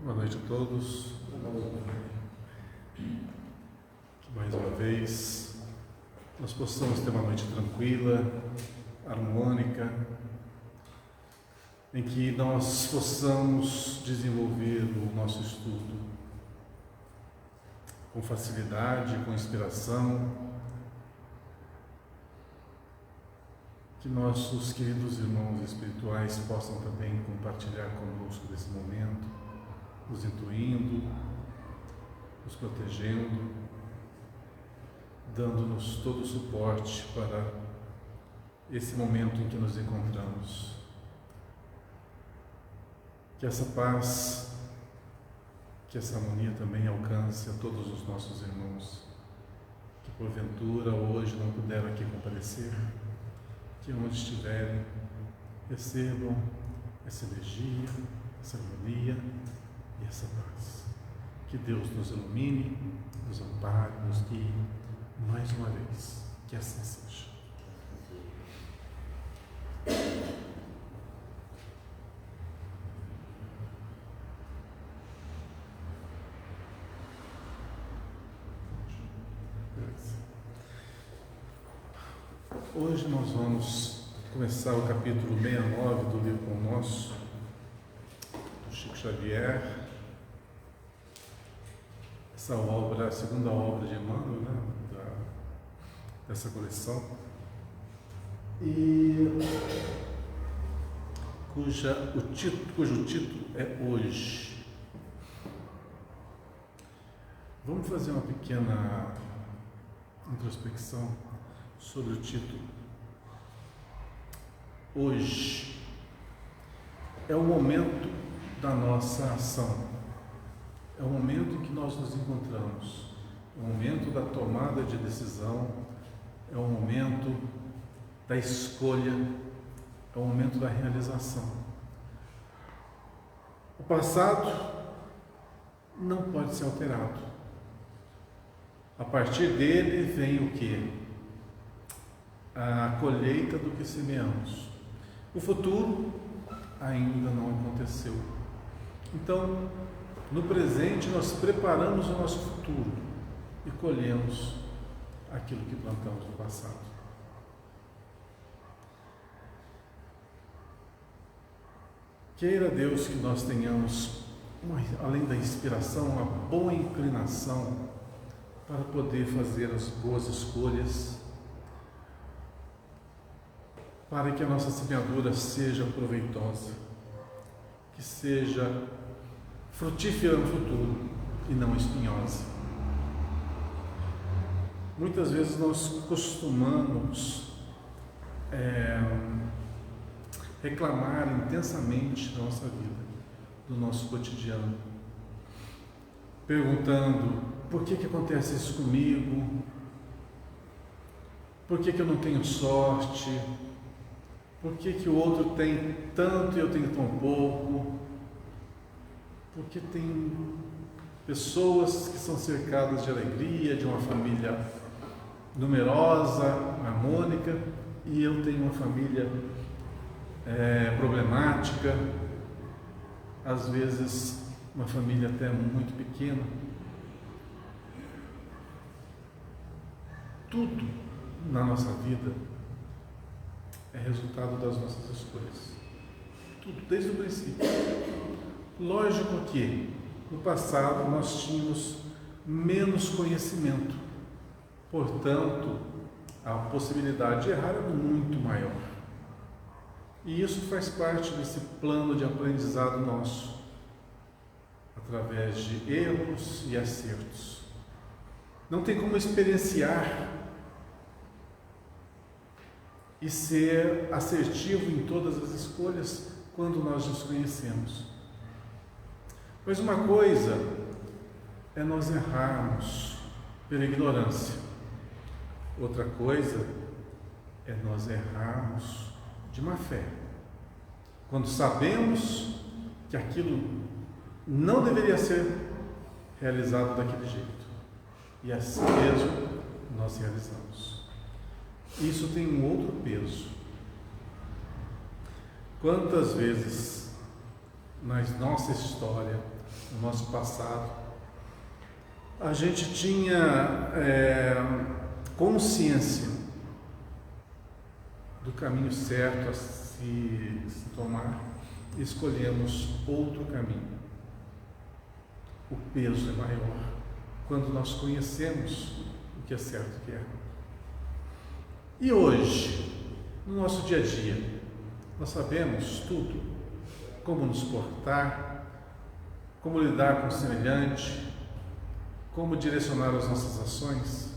Boa noite a todos. Que mais uma vez nós possamos ter uma noite tranquila, harmônica, em que nós possamos desenvolver o nosso estudo com facilidade, com inspiração, que nossos queridos irmãos espirituais possam também compartilhar conosco desse momento, nos intuindo, nos protegendo, dando-nos todo o suporte para esse momento em que nos encontramos. Que essa paz, que essa harmonia também alcance a todos os nossos irmãos que porventura hoje não puderam aqui comparecer, que onde estiverem recebam essa energia, essa harmonia e essa paz. Que Deus nos ilumine, nos ampare, nos guie mais uma vez. Que assim seja. Hoje nós vamos começar o capítulo 69 do livro Pão Nosso, do Chico Xavier. Essa obra, a segunda obra de Emmanuel, dessa coleção, e cujo título é Hoje. Vamos fazer uma pequena introspecção sobre o título. Hoje é o momento da nossa ação, é o momento em que nós nos encontramos, é o momento da tomada de decisão, é o momento da escolha, é o momento da realização. O passado não pode ser alterado. A partir dele vem o quê? A colheita do que semeamos. O futuro ainda não aconteceu. Então, no presente, nós preparamos o nosso futuro e colhemos aquilo que plantamos no passado. Queira Deus que nós tenhamos, além da inspiração, uma boa inclinação para poder fazer as boas escolhas, para que a nossa semeadura seja proveitosa, que seja frutífera no futuro e não espinhosa. Muitas vezes nós costumamos reclamar intensamente da nossa vida, do nosso cotidiano, perguntando: por que acontece isso comigo? Por que eu não tenho sorte? Por que o outro tem tanto e eu tenho tão pouco? Porque tem pessoas que são cercadas de alegria, de uma família numerosa, harmônica, e eu tenho uma família problemática, às vezes uma família até muito pequena. Tudo na nossa vida é resultado das nossas escolhas. Tudo, desde o princípio. Lógico que no passado nós tínhamos menos conhecimento, portanto, a possibilidade de errar era muito maior. E isso faz parte desse plano de aprendizado nosso, através de erros e acertos. Não tem como experienciar e ser assertivo em todas as escolhas quando nós nos conhecemos. Mas uma coisa é nós errarmos pela ignorância, outra coisa é nós errarmos de má fé, quando sabemos que aquilo não deveria ser realizado daquele jeito, e assim mesmo nós realizamos. Isso tem um outro peso. Quantas vezes na nossa história, no nosso passado, a gente tinha consciência do caminho certo a se tomar, e escolhemos outro caminho. O peso é maior quando nós conhecemos o que é certo e o que é errado. E hoje, no nosso dia a dia, nós sabemos tudo, como nos portar, como lidar com o semelhante, como direcionar as nossas ações.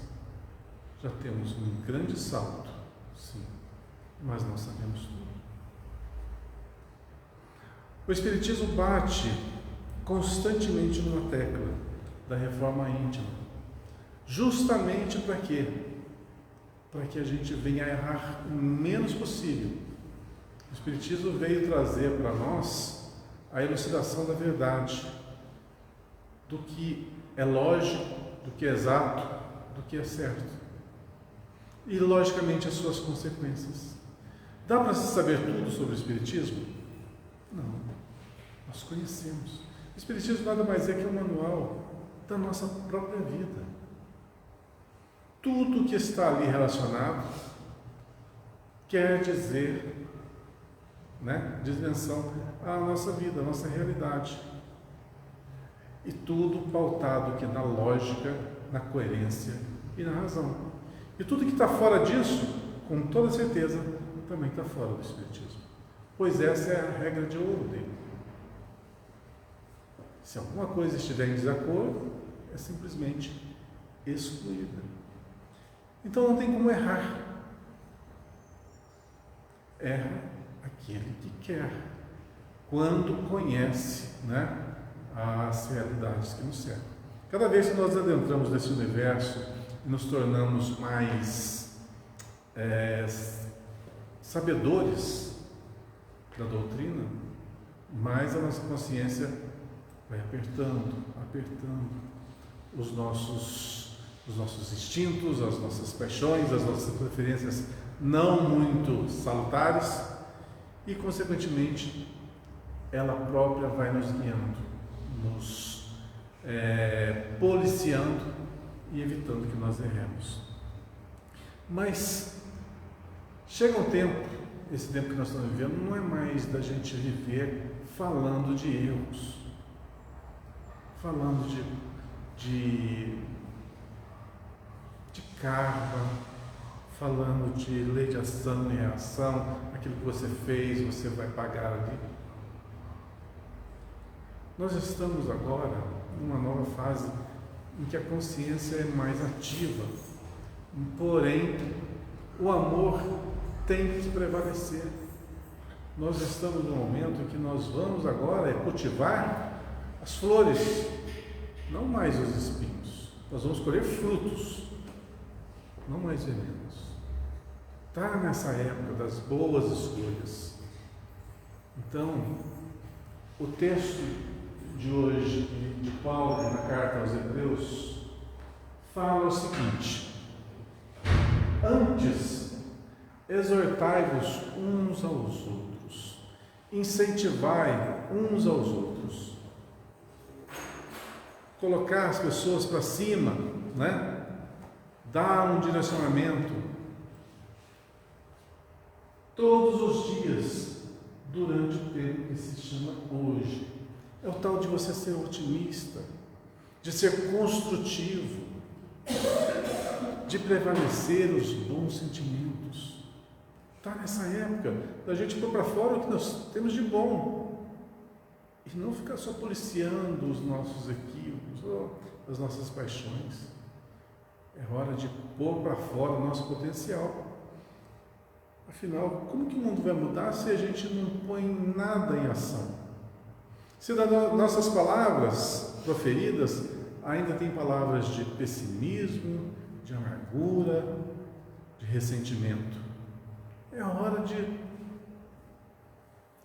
Já temos um grande salto, sim, mas não sabemos tudo. O Espiritismo bate constantemente numa tecla da reforma íntima, justamente para quê? Para que a gente venha a errar o menos possível. O Espiritismo veio trazer para nós a elucidação da verdade, do que é lógico, do que é exato, do que é certo. E, logicamente, as suas consequências. Dá para se saber tudo sobre o Espiritismo? Não. Nós conhecemos. O Espiritismo nada mais é que um manual da nossa própria vida. Tudo que está ali relacionado quer dizer, dimensão à nossa vida, à nossa realidade. E tudo pautado aqui na lógica, na coerência e na razão. E tudo que está fora disso, com toda certeza, também está fora do Espiritismo. Pois essa é a regra de ouro dele. Se alguma coisa estiver em desacordo, é simplesmente excluída. Então não tem como errar. Erra aquele que quer, quando conhece, as realidades que nos cercam. Cada vez que nós adentramos nesse universo e nos tornamos mais sabedores da doutrina, mais a nossa consciência vai apertando os nossos instintos, as nossas paixões, as nossas preferências não muito salutares, e, consequentemente, ela própria vai nos guiando, nos policiando e evitando que nós erremos. Mas chega um tempo, esse tempo que nós estamos vivendo, não é mais da gente viver falando de erros, falando de karma, falando de lei de ação e reação, aquilo que você fez, você vai pagar ali. Nós estamos agora numa nova fase em que a consciência é mais ativa, porém o amor tem que prevalecer. Nós estamos num momento em que nós vamos agora cultivar as flores, não mais os espinhos. Nós vamos colher frutos, não mais venenos. Está nessa época das boas escolhas. Então, o texto de hoje, de Paulo, na carta aos Hebreus, fala o seguinte: antes, exortai-vos uns aos outros, incentivai uns aos outros, colocar as pessoas para cima, dar um direcionamento todos os dias durante o tempo que se chama hoje. É o tal de você ser otimista, de ser construtivo, de prevalecer os bons sentimentos. Está nessa época da gente pôr para fora o que nós temos de bom e não ficar só policiando os nossos equívocos ou as nossas paixões. É hora de pôr para fora o nosso potencial. Afinal, como que o mundo vai mudar se a gente não põe nada em ação? Se das nossas palavras proferidas ainda tem palavras de pessimismo, de amargura, de ressentimento, é hora de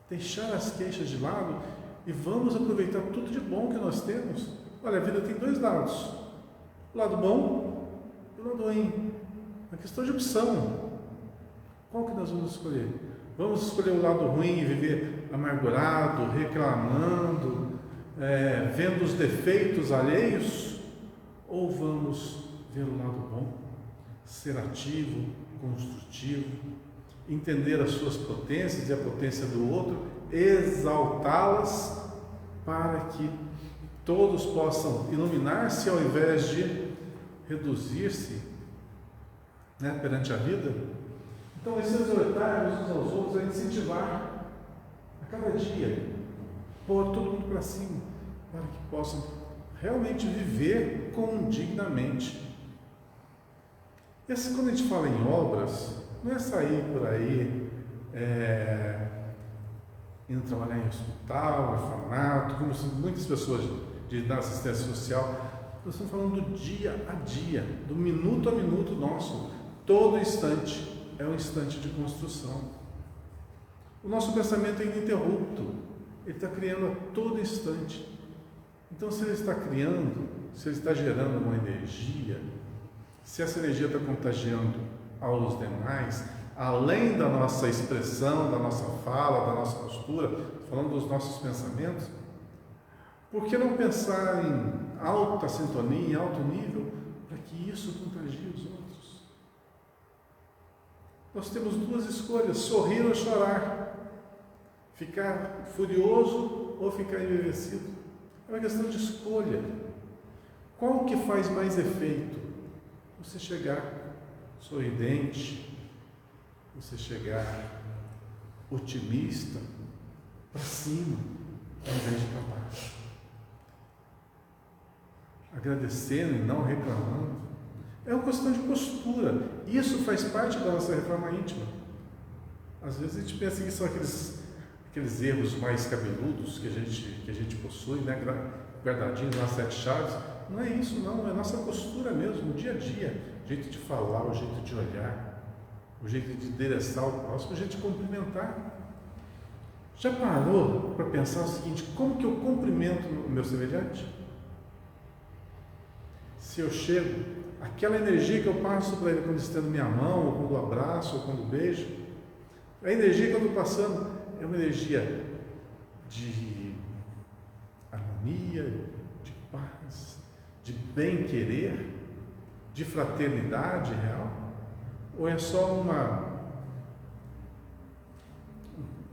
deixar as queixas de lado e vamos aproveitar tudo de bom que nós temos. Olha, a vida tem dois lados, o lado bom e o lado ruim. É questão de opção. Qual que nós vamos escolher? Vamos escolher o lado ruim e viver amargurado, reclamando, vendo os defeitos alheios, ou vamos ver o lado bom, ser ativo, construtivo, entender as suas potências e a potência do outro, exaltá-las para que todos possam iluminar-se ao invés de reduzir-se, perante a vida? Então, esse exortar uns aos outros é incentivar a cada dia, pôr todo mundo para cima, para que possam realmente viver condignamente. E assim, quando a gente fala em obras, não é sair por aí indo trabalhar em hospital, orfanato, como muitas pessoas da assistência social. Nós estamos falando do dia a dia, do minuto a minuto nosso. Todo instante é um instante de construção. O nosso pensamento é ininterrupto, ele está criando a todo instante. Então, se ele está criando, se ele está gerando uma energia, se essa energia está contagiando aos demais, além da nossa expressão, da nossa fala, da nossa postura, falando dos nossos pensamentos, por que não pensar em alta sintonia, em alto nível, para que isso contagie os outros? Nós temos duas escolhas: sorrir ou chorar, ficar furioso ou ficar embevecido. É uma questão de escolha. Qual que faz mais efeito? Você chegar sorridente, você chegar otimista, para cima, ao invés de para baixo, agradecendo e não reclamando. É uma questão de postura. Isso faz parte da nossa reforma íntima. Às vezes a gente pensa que são aqueles erros mais cabeludos que a gente possui, guardadinhos nas 7 chaves. Não é isso, não. É a nossa postura mesmo, o dia a dia. O jeito de falar, o jeito de olhar, o jeito de endereçar o próximo, o jeito de cumprimentar. Já parou para pensar o seguinte: como que eu cumprimento o meu semelhante? Se eu chego, aquela energia que eu passo para ele quando estendo minha mão, ou quando abraço, ou quando beijo, a energia que eu estou passando é uma energia de harmonia, de paz, de bem-querer, de fraternidade real? Ou é só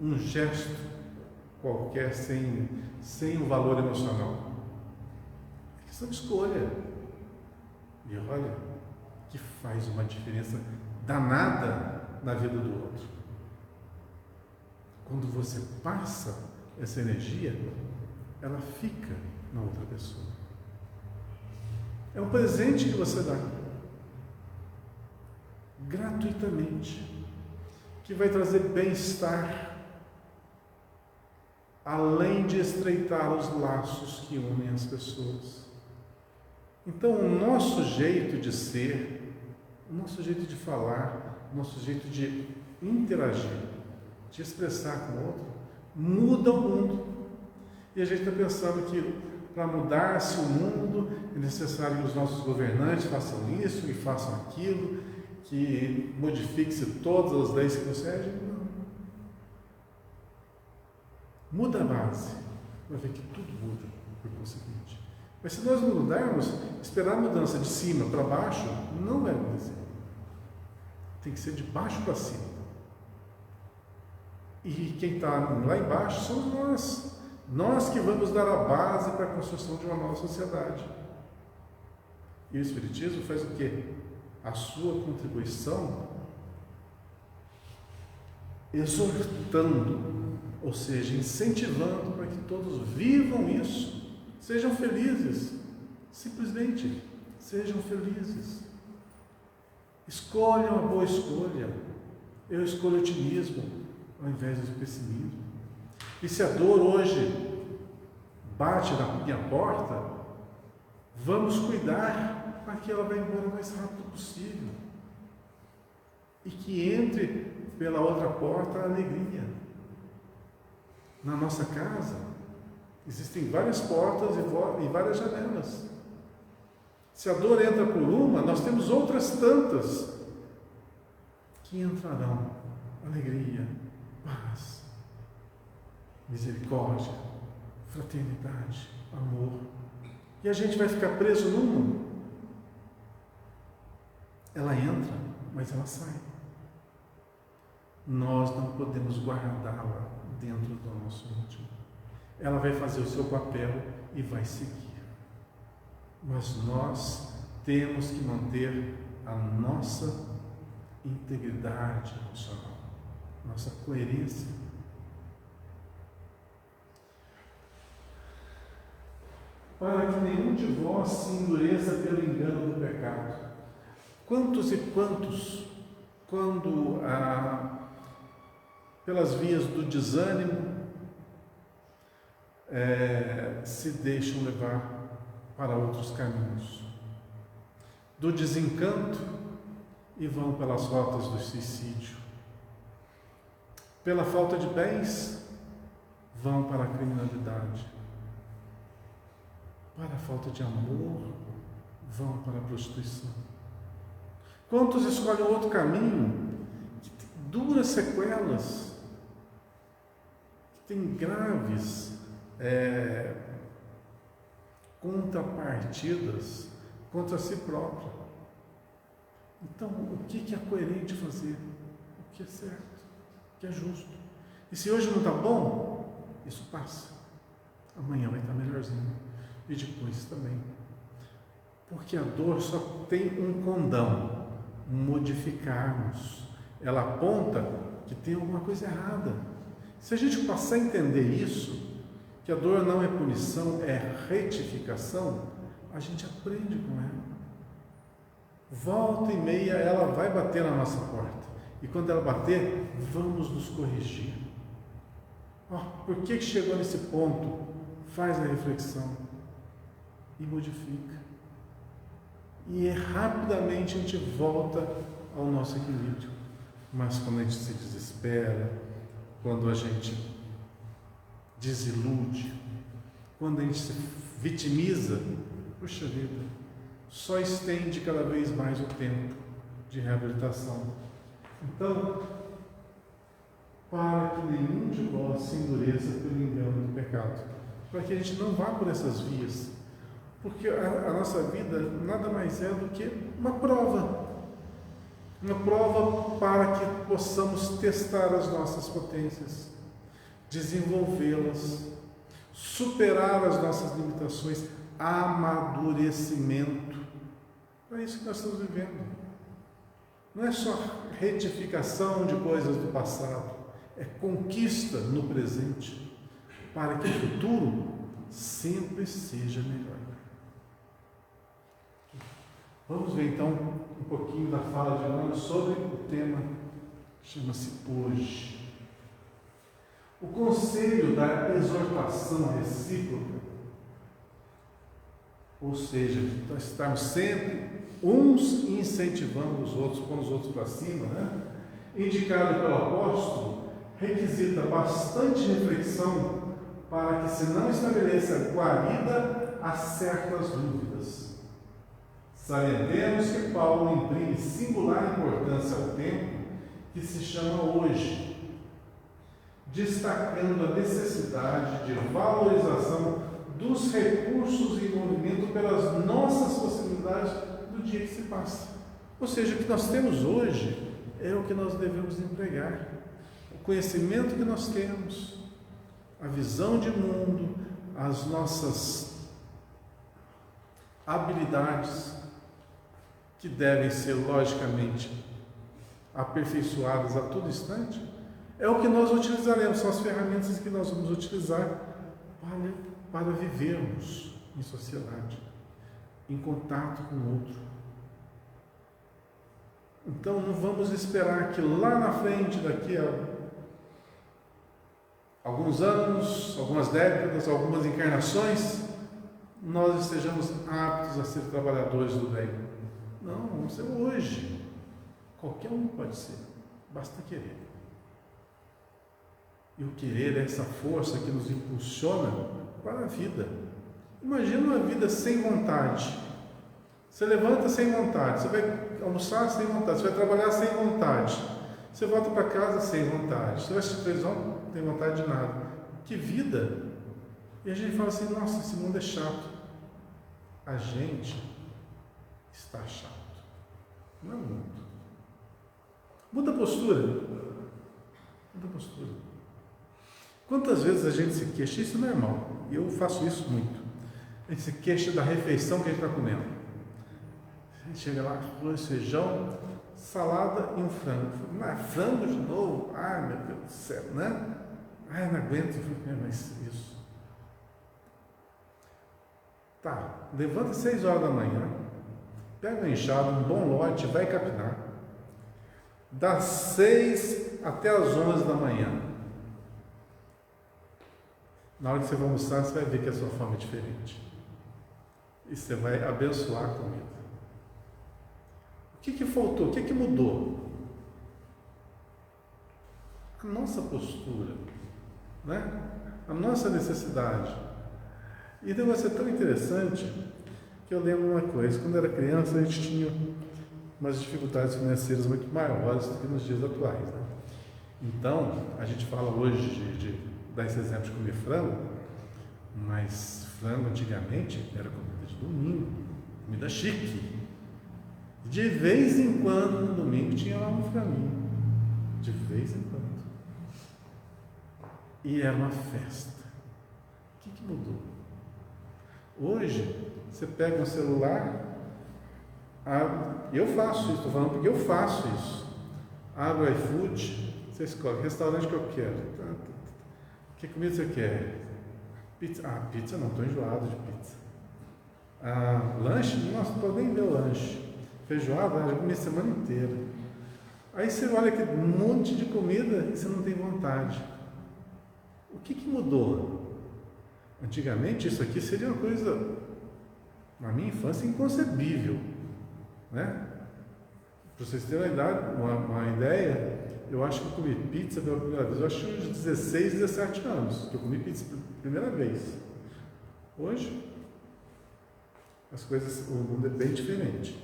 um gesto qualquer sem um valor emocional? É questão de escolha. E olha, que faz uma diferença danada na vida do outro. Quando você passa essa energia, ela fica na outra pessoa. É um presente que você dá, gratuitamente, que vai trazer bem-estar, além de estreitar os laços que unem as pessoas. Então, o nosso jeito de ser, o nosso jeito de falar, o nosso jeito de interagir, de expressar com o outro, muda o mundo. E a gente está pensando que para mudar-se o mundo é necessário que os nossos governantes façam isso e façam aquilo, que modifique-se todas as leis que nos regem. Não. Muda a base, vai ver que tudo muda por conseguinte. Mas se nós não mudarmos, esperar a mudança de cima para baixo, não vai acontecer. Tem que ser de baixo para cima. E quem está lá embaixo somos nós. Nós que vamos dar a base para a construção de uma nova sociedade. E o Espiritismo faz o quê? A sua contribuição exortando, ou seja, incentivando para que todos vivam isso. Sejam felizes, simplesmente sejam felizes. Escolham a boa escolha. Eu escolho otimismo ao invés do pessimismo. E se a dor hoje bate na minha porta, vamos cuidar para que ela vá embora o mais rápido possível. E que entre pela outra porta a alegria. Na nossa casa, existem várias portas e várias janelas. Se a dor entra por uma, nós temos outras tantas que entrarão. Alegria, paz. misericórdia, fraternidade, amor. E a gente vai ficar preso numa. Ela entra, mas ela sai. Nós não podemos guardá-la dentro do nosso íntimo. Ela vai fazer o seu papel e vai seguir. Mas nós temos que manter a nossa integridade emocional, nossa coerência. Para que nenhum de vós se endureça pelo engano do pecado. Quantos e quantos, quando pelas vias do desânimo, se deixam levar para outros caminhos, do desencanto, e vão pelas rotas do suicídio, pela falta de bens, vão para a criminalidade, para a falta de amor, vão para a prostituição. Quantos escolhem outro caminho que tem duras sequelas, que tem graves contrapartidas contra si próprio? Então, o que é coerente fazer? O que é certo? O que é justo? E se hoje não está bom, isso passa. Amanhã vai estar melhorzinho. E depois também. Porque a dor só tem um condão: modificarmos. Ela aponta que tem alguma coisa errada. Se a gente passar a entender isso, que a dor não é punição, é retificação, a gente aprende com ela. Volta e meia ela vai bater na nossa porta. E quando ela bater, vamos nos corrigir. Por que chegou nesse ponto? Faz a reflexão e modifica. E rapidamente a gente volta ao nosso equilíbrio. Mas quando a gente se desespera, quando a gente desilude, quando a gente se vitimiza, puxa vida, só estende cada vez mais o tempo de reabilitação. Então, para que nenhum de vós se endureça pelo engano do pecado, para que a gente não vá por essas vias, porque a nossa vida nada mais é do que uma prova para que possamos testar as nossas potências, desenvolvê-las, superar as nossas limitações, amadurecimento. É isso que nós estamos vivendo. Não é só retificação de coisas do passado, é conquista no presente, para que o futuro sempre seja melhor. Vamos ver então um pouquinho da fala de Emmanuel sobre o tema que chama-se Hoje. O conselho da exortação recíproca, ou seja, nós estarmos sempre uns incentivando os outros, pondo os outros para cima, indicado pelo apóstolo, requisita bastante reflexão para que se não estabeleça guarida a certas dúvidas. Salientemos que Paulo imprime singular importância ao tempo que se chama hoje, destacando a necessidade de valorização dos recursos em movimento pelas nossas possibilidades do dia que se passa. Ou seja, o que nós temos hoje é o que nós devemos empregar. O conhecimento que nós temos, a visão de mundo, as nossas habilidades, que devem ser, logicamente, aperfeiçoadas a todo instante, é o que nós utilizaremos, são as ferramentas que nós vamos utilizar para vivermos em sociedade, em contato com o outro. Então, não vamos esperar que lá na frente, daqui a alguns anos, algumas décadas, algumas encarnações, nós estejamos aptos a ser trabalhadores do bem. Não, vamos ser hoje. Qualquer um pode ser, basta querer. E o querer é essa força que nos impulsiona para a vida. Imagina uma vida sem vontade. Você levanta sem vontade, você vai almoçar sem vontade, você vai trabalhar sem vontade, você volta para casa sem vontade, você vai assistir televisão, não tem vontade de nada. Que vida! E a gente fala assim, nossa, esse mundo é chato. A gente está chato. Não é o mundo. Muda a postura. Muda a postura. Quantas vezes a gente se queixa? Isso é normal. E eu faço isso muito. A gente se queixa da refeição que a gente está comendo. A gente chega lá, arroz, feijão, salada e um frango. Frango de novo? Ai, meu Deus do céu, né? Ai, não aguento. Mas isso. Tá, levanta às 6 horas da manhã, pega uma enxada, um bom lote, vai capinar. Das 6 até as 11 da manhã. Na hora que você vai almoçar, você vai ver que a sua fome é diferente. E você vai abençoar a comida. O que faltou? O que mudou? A nossa postura, né? A nossa necessidade. E o negócio é tão interessante que eu lembro uma coisa. Quando eu era criança, a gente tinha umas dificuldades financeiras muito maiores do que nos dias atuais, né? Então, a gente fala hoje de dar esse exemplo de comer frango, mas frango antigamente era comida de domingo, comida chique. De vez em quando, no domingo, tinha lá um franguinho. De vez em quando. E era uma festa. O que mudou? Hoje, você pega um celular, eu faço isso, estou falando porque eu faço isso. Abre o iFood, você escolhe restaurante que eu quero. Que comida você quer? Pizza? Pizza não, estou enjoado de pizza. Lanche? Nossa, não pode nem ver o lanche. Feijoada? Já comi a semana inteira. Aí você olha aquele monte de comida e você não tem vontade. O que mudou? Antigamente isso aqui seria uma coisa, na minha infância, inconcebível, né? Para vocês terem uma ideia, eu acho que eu comi pizza pela primeira vez, eu acho que uns 16, 17 anos que eu comi pizza pela primeira vez. Hoje, as coisas, o mundo é bem diferente.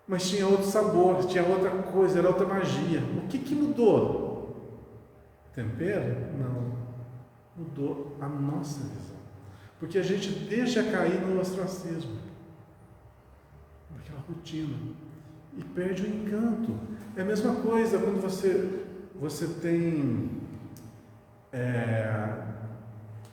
Mas tinha outro sabor, tinha outra coisa, era outra magia. O que mudou? Tempero? Não. Mudou a nossa visão. Porque a gente deixa cair no ostracismo, naquela rotina, e perde o encanto. É a mesma coisa quando você tem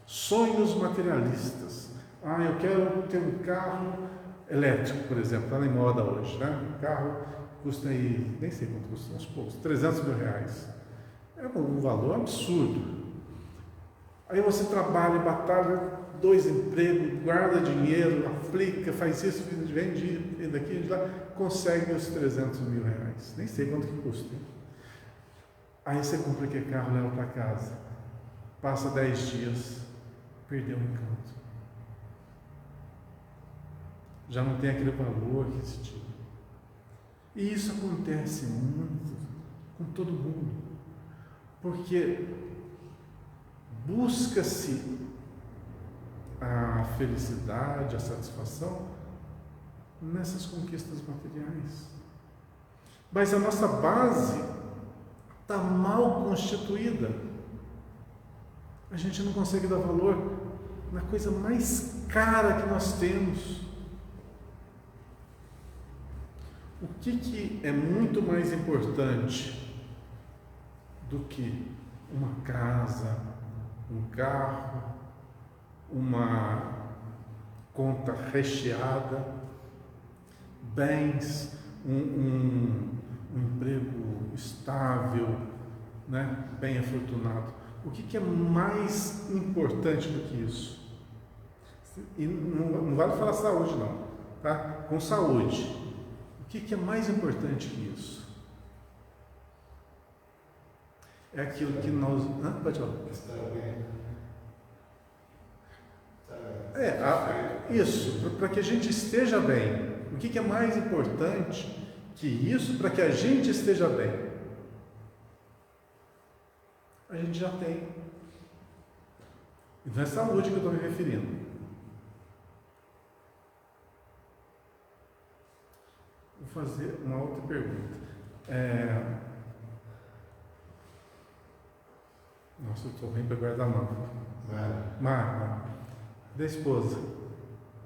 sonhos materialistas. Eu quero ter um carro elétrico, por exemplo, está na moda hoje, né? Um carro custa aí, nem sei quanto custa, uns poucos, 300 mil reais. É um valor absurdo. Aí você trabalha, batalha, 2 empregos, guarda dinheiro, aplica, faz isso, vende daqui, de lá, consegue os 300 mil reais. Nem sei quanto que custa. Aí você compra aquele carro, leva para casa. Passa 10 dias, perdeu o encanto. Já não tem aquele valor que se tinha. E isso acontece muito com todo mundo. Porque busca-se a felicidade, a satisfação nessas conquistas materiais. Mas a nossa base está mal constituída. A gente não consegue dar valor na coisa mais cara que nós temos. O que é muito mais importante do que uma casa, um carro, uma conta recheada, bens, um emprego estável, né? Bem afortunado? O que é mais importante do que isso? E não vale falar saúde não, tá? Com saúde. O que é mais importante que isso? É aquilo que nós... Pode falar. Isso, para que a gente esteja bem. O que é mais importante que isso para que a gente esteja bem? A gente já tem. E não é saúde que eu estou me referindo. Vou fazer uma outra pergunta. Nossa, eu estou bem para guardar não. Mara. Da esposa.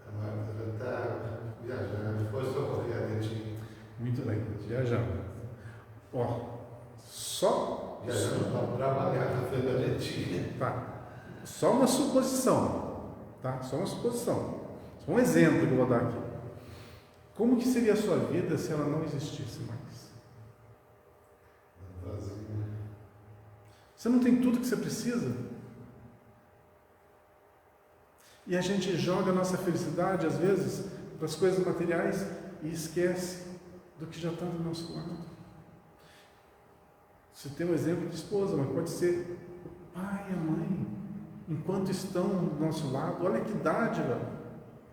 A Mara já está viajando, depois socorrer a netinha. Muito bem, viajando. Ó, só. Viajando para trabalhar na frente da netinha. Tá. Só uma suposição. Tá? Só uma suposição. Só um exemplo que eu vou dar aqui. Como que seria a sua vida se ela não existisse mais? Você não tem tudo que você precisa? E a gente joga a nossa felicidade, às vezes, para as coisas materiais e esquece do que já está do nosso lado. Você tem um exemplo de esposa, mas pode ser o pai e a mãe, enquanto estão do nosso lado. Olha que dádiva!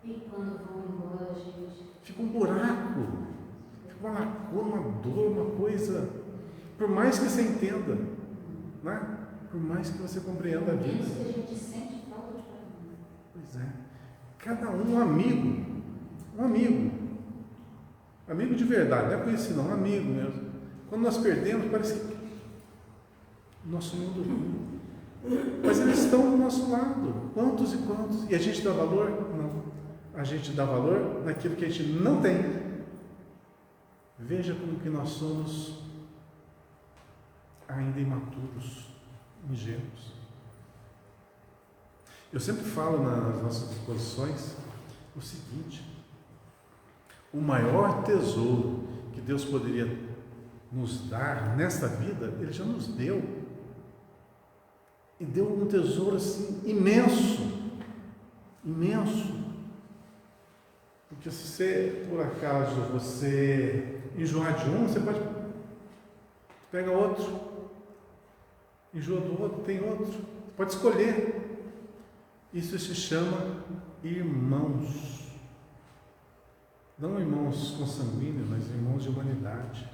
E quando vão embora, gente? Fica um buraco, fica uma lacuna, uma dor, uma coisa. Por mais que você entenda, né? Por mais que você compreenda a vida. Isso que a gente sente falta de carinho. Pois é. Cada um amigo. Amigo de verdade, não é conhecido não, um amigo mesmo. Quando nós perdemos, parece que nosso mundo ruim. Mas eles estão do nosso lado. Quantos e quantos? E a gente dá valor? Não. A gente dá valor naquilo que a gente não tem. Veja como que nós somos ainda imaturos, ingênuos. Eu sempre falo nas nossas exposições o seguinte: o maior tesouro que Deus poderia nos dar nesta vida, Ele já nos deu. E deu um tesouro assim imenso, imenso. Porque se você, por acaso, você enjoar de um, você pode pega outro, enjoa do outro, tem outro, você pode escolher. Isso se chama irmãos. Não irmãos consanguíneos, mas irmãos de humanidade.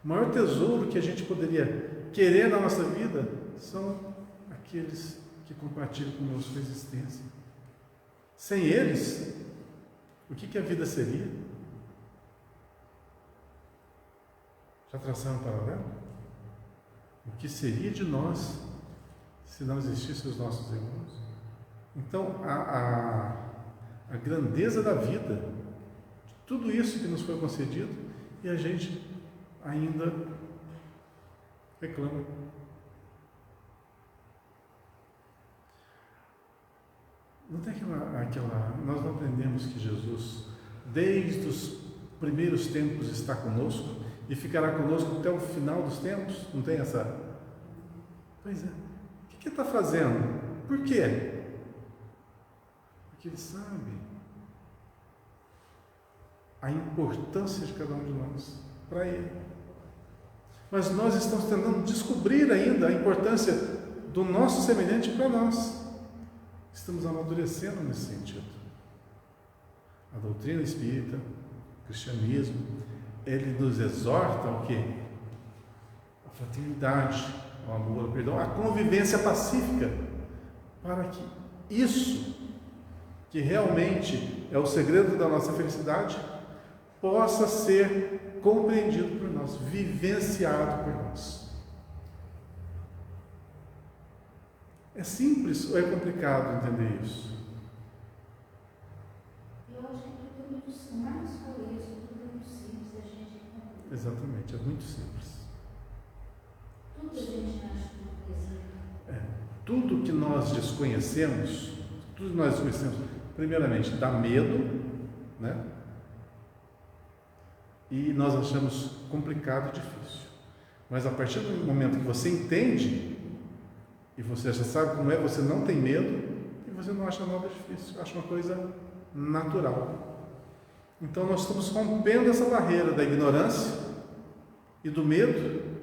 O maior tesouro que a gente poderia querer na nossa vida são aqueles que compartilham conosco a existência. Sem eles, o que a vida seria? Já traçaram um paralelo? O que seria de nós se não existissem os nossos irmãos? Então, a grandeza da vida, de tudo isso que nos foi concedido, e a gente ainda reclama. Não tem aquela. Nós não aprendemos que Jesus, desde os primeiros tempos, está conosco e ficará conosco até o final dos tempos? Não tem essa? Pois é. O que Ele está fazendo? Por quê? Porque Ele sabe a importância de cada um de nós para Ele. Mas nós estamos tentando descobrir ainda a importância do nosso semelhante para nós. Estamos amadurecendo nesse sentido. A doutrina espírita, o cristianismo, ele nos exorta ao quê? A fraternidade, ao amor, ao perdão, à convivência pacífica, para que isso, que realmente é o segredo da nossa felicidade, possa ser compreendido por nós, vivenciado por nós. É simples ou é complicado entender isso? Eu acho que tudo é muito simples, mais só isso, tudo é muito simples, a gente entender. Exatamente, é muito simples. Tudo a gente acha uma coisa. Tudo que nós desconhecemos, primeiramente, dá medo, né? E nós achamos complicado e difícil. Mas a partir do momento que você entende, e você já sabe como é, você não tem medo, e você não acha nada difícil, acha uma coisa natural. Então nós estamos rompendo essa barreira da ignorância e do medo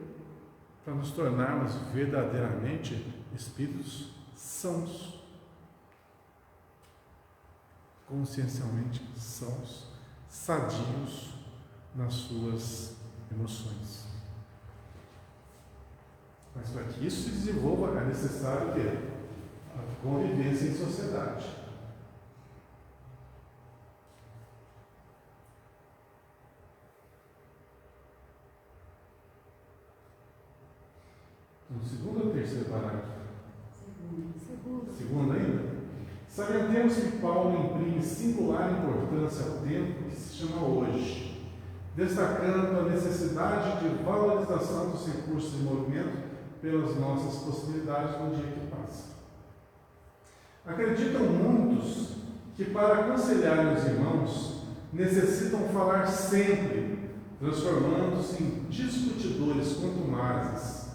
para nos tornarmos verdadeiramente espíritos sãos, consciencialmente sãos, sadios nas suas emoções. Mas para que isso se desenvolva é necessário ter a convivência em sociedade. No segundo ou terceiro parágrafo? Segunda ainda? Salientemos que Paulo imprime singular importância ao tempo que se chama hoje, destacando a necessidade de valorização dos recursos em movimento pelas nossas possibilidades no dia que passa. Acreditam muitos que para aconselharem os irmãos necessitam falar sempre, transformando-se em discutidores contumazes.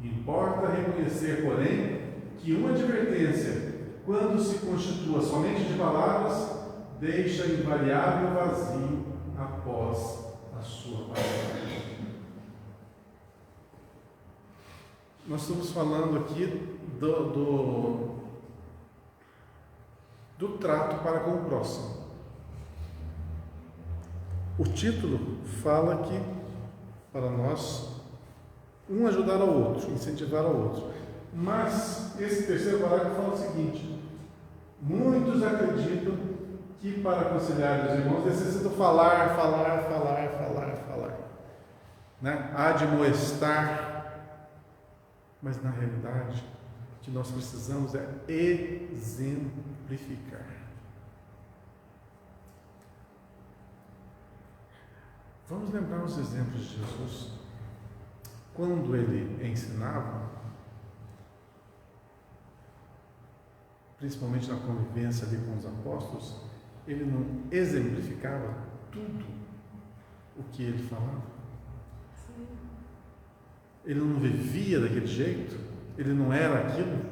Importa reconhecer, porém, que uma advertência, quando se constitua somente de palavras, deixa invariável vazio após a sua palavra. Nós estamos falando aqui do trato para com o próximo. O título fala que, para nós, um ajudar ao outro, incentivar ao outro. Mas esse terceiro parágrafo fala o seguinte: muitos acreditam que para aconselhar os irmãos necessitam falar, né? Admoestar, mas na realidade o que nós precisamos é exemplificar. Vamos lembrar os exemplos de Jesus. Quando ele ensinava, principalmente na convivência ali com os apóstolos, ele não exemplificava tudo o que ele falava? Ele não vivia daquele jeito? Ele não era aquilo?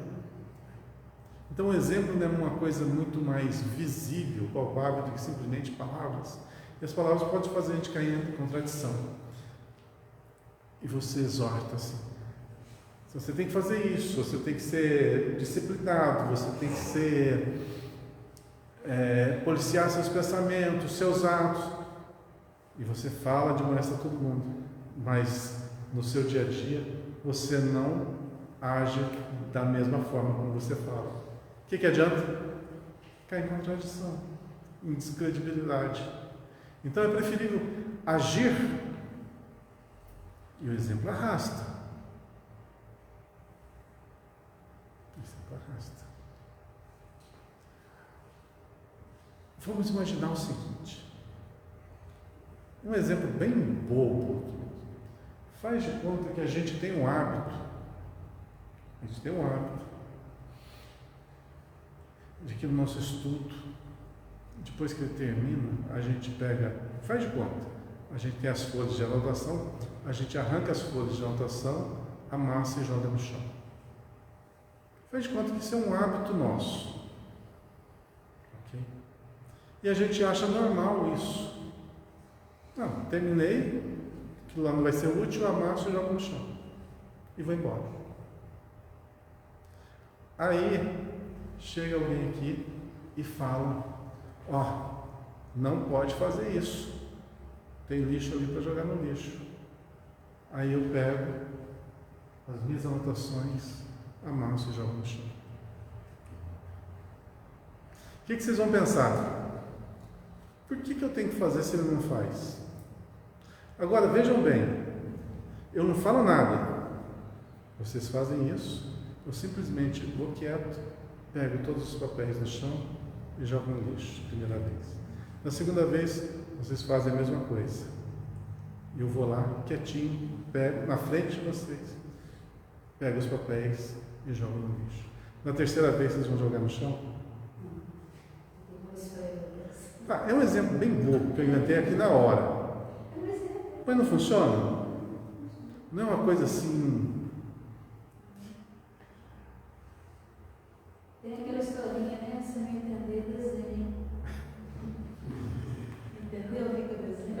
Então o exemplo não é uma coisa muito mais visível, palpável, do que simplesmente palavras. E as palavras podem fazer a gente cair em contradição. E você exorta assim: você tem que fazer isso, você tem que ser disciplinado, você tem que ser policiar seus pensamentos, seus atos. E você fala de molestar todo mundo, mas no seu dia a dia você não age da mesma forma como você fala. O que adianta? Cair em contradição, em descredibilidade. Então é preferível agir, e o exemplo arrasta. Vamos imaginar o seguinte: um exemplo bem bobo. Faz de conta que a gente tem um hábito. De que no nosso estudo, depois que ele termina, a gente pega, faz de conta, a gente tem as folhas de anotação, a gente arranca as folhas de anotação, amassa e joga no chão. Faz de conta que isso é um hábito nosso. Ok? E a gente acha normal isso. Não, terminei, aquilo lá não vai ser útil, amasso e jogo no chão. E vou embora. Aí, chega alguém aqui e fala: não pode fazer isso. Tem lixo ali para jogar no lixo. Aí eu pego as minhas anotações, amasso e jogo no chão. O que vocês vão pensar? Por que eu tenho que fazer se ele não faz? Agora, vejam bem, eu não falo nada. Vocês fazem isso, eu simplesmente vou quieto, pego todos os papéis no chão e jogo no lixo, primeira vez. Na segunda vez, vocês fazem a mesma coisa. Eu vou lá, quietinho, pego na frente de vocês, pego os papéis e jogo no lixo. Na terceira vez, vocês vão jogar no chão? É um exemplo bem bobo que eu inventei aqui na hora. Mas não funciona? Não é uma coisa assim. Tem aquela historinha, né? Se não entender, desenho. Entendeu o que eu desenho?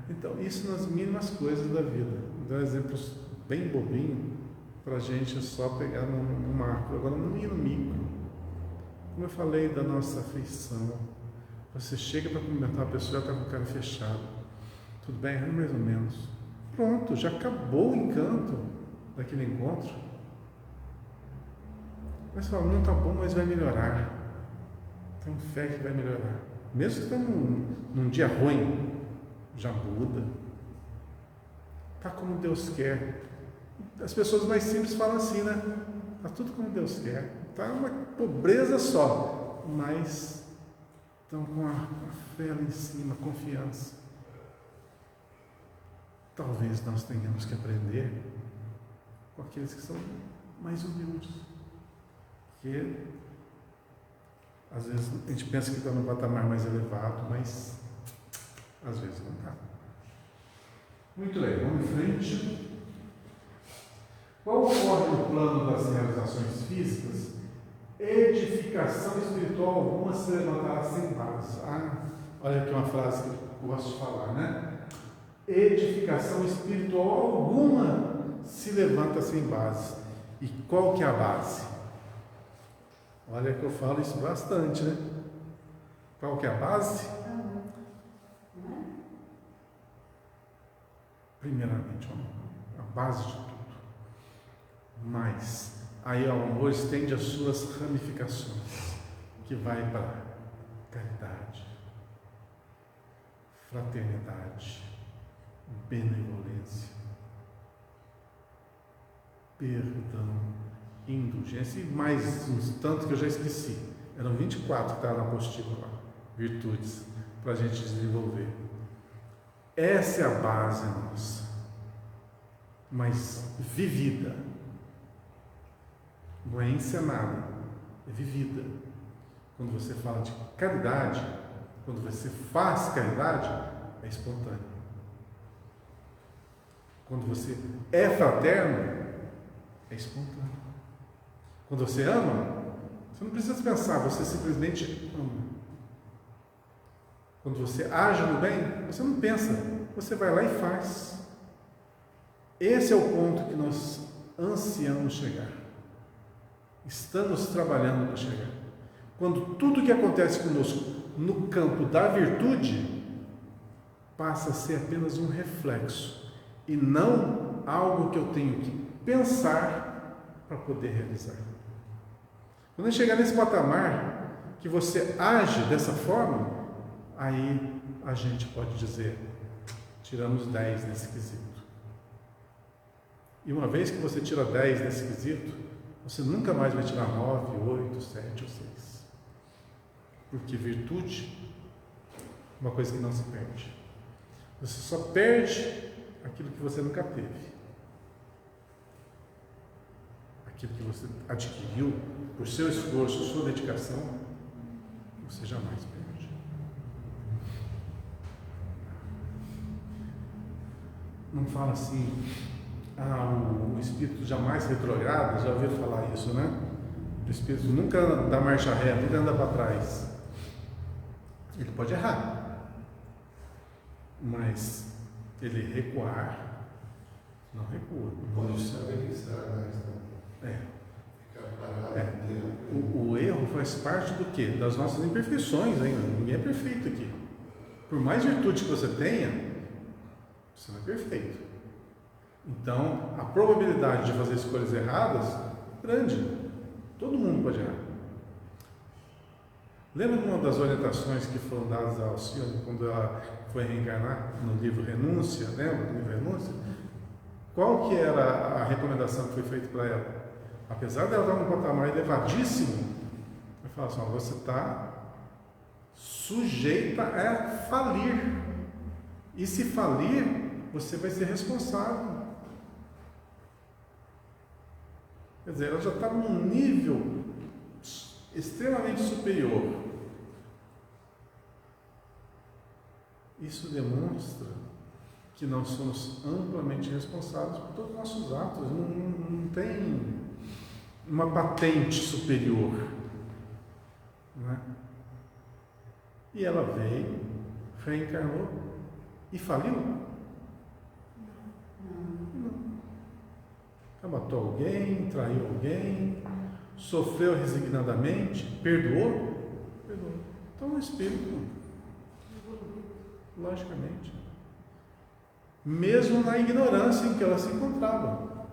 Então, isso nas mínimas coisas da vida. Dá exemplos bem bobinhos para a gente só pegar no macro. Agora, no micro, como eu falei da nossa afeição, você chega para cumprimentar uma pessoa e ela está com o cara fechado. Tudo bem? Mais ou menos. Pronto, já acabou o encanto daquele encontro. Mas você fala: não está bom, mas vai melhorar. Tenho fé que vai melhorar. Mesmo que esteja num dia ruim, já muda. Está como Deus quer. As pessoas mais simples falam assim, né? está tudo como Deus quer, está uma pobreza só, mas estão com a fé lá em cima, confiança. Talvez nós tenhamos que aprender com aqueles que são mais humildes, porque às vezes a gente pensa que está num patamar mais elevado, mas às vezes não está. Muito bem, vamos em frente. Qual ocorre no plano das realizações físicas? Edificação espiritual alguma se levantará sem base. Olha aqui uma frase que eu gosto de falar, né? Edificação espiritual alguma se levanta sem base. E qual que é a base? Olha que eu falo isso bastante, né? Qual que é a base? Primeiramente, o amor. A base de tudo. Mas aí o amor estende as suas ramificações, que vai para caridade, fraternidade, benevolência, perdão, indulgência e mais uns tantos que eu já esqueci. Eram 24 que estavam na apostila lá, virtudes, para a gente desenvolver. Essa é a base nossa, mas vivida. Não é encenada, é vivida. Quando você fala de caridade, quando você faz caridade, é espontâneo. Quando você é fraterno, é espontâneo. Quando você ama, você não precisa pensar, você simplesmente ama. Quando você age no bem, você não pensa, você vai lá e faz. Esse é o ponto que nós ansiamos chegar. Estamos trabalhando para chegar. Quando tudo que acontece conosco no campo da virtude passa a ser apenas um reflexo e não algo que eu tenho que pensar para poder realizar. Quando eu chegar nesse patamar que você age dessa forma, aí a gente pode dizer, tiramos 10 nesse quesito. E uma vez que você tira 10 nesse quesito, você nunca mais vai tirar 9, 8, 7 ou 6. Porque virtude é uma coisa que não se perde. Você só perde aquilo que você nunca teve. Aquilo que você adquiriu por seu esforço, sua dedicação, você jamais perde. Não fala assim, o espírito jamais retrograda, já ouviu falar isso, né? O espírito nunca dá marcha ré, nunca anda para trás. Ele pode errar, mas ele recuar, não recua. Pode saber que O erro faz parte do quê? Das nossas imperfeições ainda. Ninguém é perfeito aqui. Por mais virtude que você tenha, você não é perfeito. Então, a probabilidade de fazer escolhas erradas é grande. Todo mundo pode errar. Lembra de uma das orientações que foram dadas a Alcione quando ela foi reencarnar no livro Renúncia? Lembra do livro Renúncia? Qual que era a recomendação que foi feita para ela? Apesar dela estar num patamar elevadíssimo, ela fala assim, você está sujeita a falir. E se falir, você vai ser responsável. Quer dizer, ela já está num nível extremamente superior. Isso demonstra que nós somos amplamente responsáveis por todos os nossos atos. Não tem uma patente superior. Não é? E ela veio, reencarnou e faliu? Não. Ela matou alguém, traiu alguém, sofreu resignadamente, perdoou? Perdoou. Então o espírito, logicamente, mesmo na ignorância em que ela se encontrava.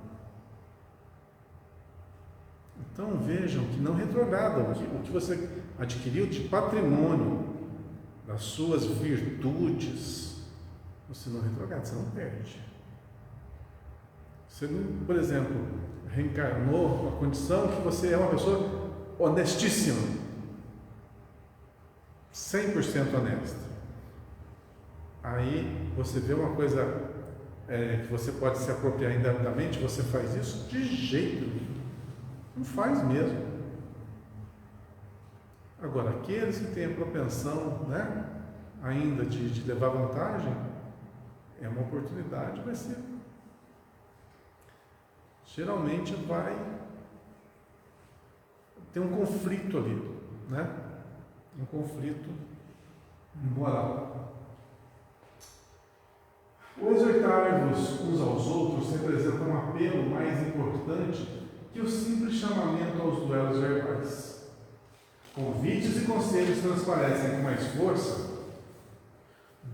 Então vejam que não retrograda, o que você adquiriu de patrimônio, das suas virtudes, você não retrograda, você não perde. Você não, por exemplo, reencarnou uma condição que você é uma pessoa honestíssima, 100% honesta. Aí você vê uma coisa que você pode se apropriar indevidamente, você faz isso? De jeito nenhum. Não faz mesmo. Agora, aqueles que têm a propensão, né, ainda de levar vantagem, é uma oportunidade, vai ser. Geralmente vai ter um conflito ali, né? Um conflito moral. O exortar-vos uns aos outros representa um apelo mais importante que o simples chamamento aos duelos verbais. Convites e conselhos transparecem com mais força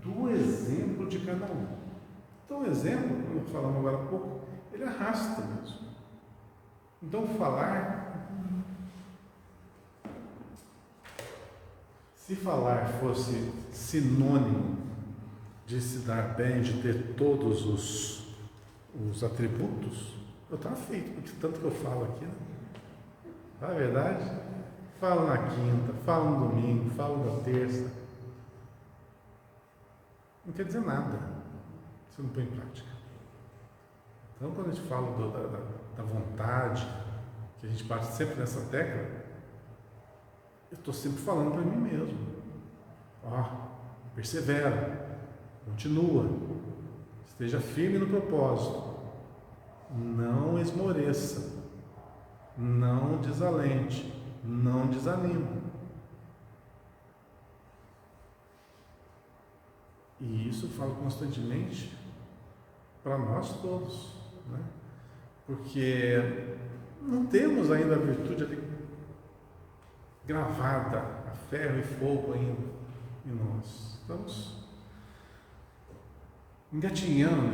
do exemplo de cada um. Então, o exemplo, como falamos agora há pouco, ele arrasta mesmo. Então, se falar fosse sinônimo de se dar bem, de ter todos os atributos, eu estava feito, porque tanto que eu falo aqui, né? Não é verdade? Falo na quinta, falo no domingo, falo na terça. Não quer dizer nada se não põe em prática. Então, quando a gente fala da vontade, que a gente bate sempre nessa tecla, eu estou sempre falando para mim mesmo. Persevera, continua, esteja firme no propósito, não esmoreça, não desalente, não desanime. E isso eu falo constantemente para nós todos, né? Porque não temos ainda a virtude ali gravada a ferro e fogo ainda em nós. Estamos engatinhando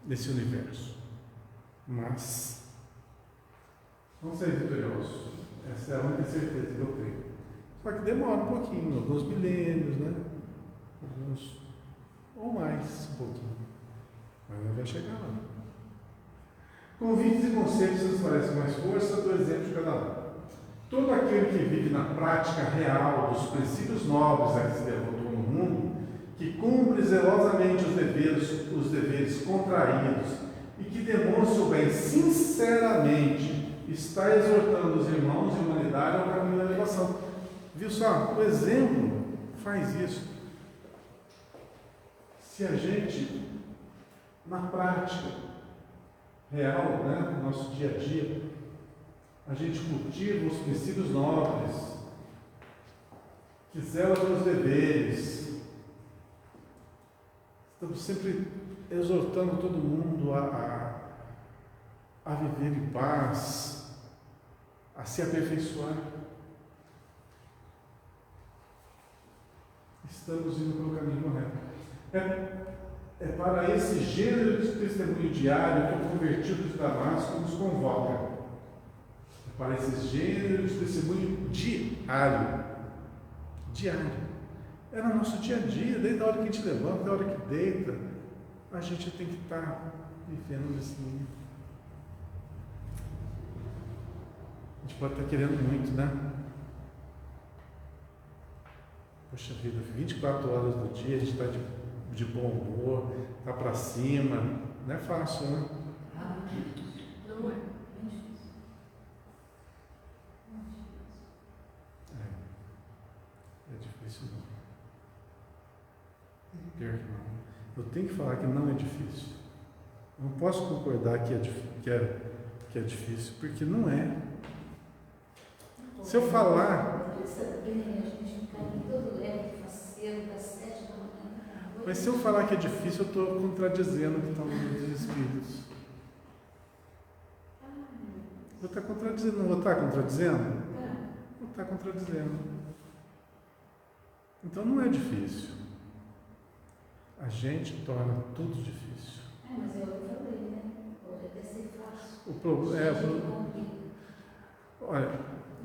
nesse universo. Mas vamos ser vitoriosos. Essa é a única certeza que eu tenho. Só que demora um pouquinho, alguns milênios, né? Alguns ou mais um pouquinho. Mas vai chegar lá. Convites e conselhos transparecem mais força do exemplo de cada um. Todo aquele que vive na prática real dos princípios nobres a que se devotou no mundo, que cumpre zelosamente os deveres contraídos e que demonstra o bem sinceramente, está exortando os irmãos e a humanidade ao caminho da elevação. Viu só? O exemplo faz isso. Se a gente, na prática real, né, no nosso dia a dia, a gente cultiva os princípios nobres, que zela pelos deveres, estamos sempre exortando todo mundo a viver em paz, a se aperfeiçoar. Estamos indo pelo caminho correto. É para esse gênero de testemunho diário que o convertido de Damasco nos convoca. É para esse gênero de testemunho diário. Diário. É no nosso dia a dia, desde a hora que a gente levanta, da hora que deita, a gente tem que estar vivendo nesse mundo. A gente pode estar querendo muito, né? Poxa vida, 24 horas do dia a gente está de bom humor, está para cima, não é fácil, né? Não é. É difícil não. Pior que não. Eu tenho que falar que não é difícil. Eu não posso concordar que é difícil, porque não é. Se eu falar... Mas se eu falar que é difícil, eu estou contradizendo o que está no livro dos Espíritos. Vou estar contradizendo, não vou estar contradizendo? Vou estar contradizendo. Então não é difícil. A gente torna tudo difícil. Mas eu falei, né? Pode até ser fácil. O problema olha,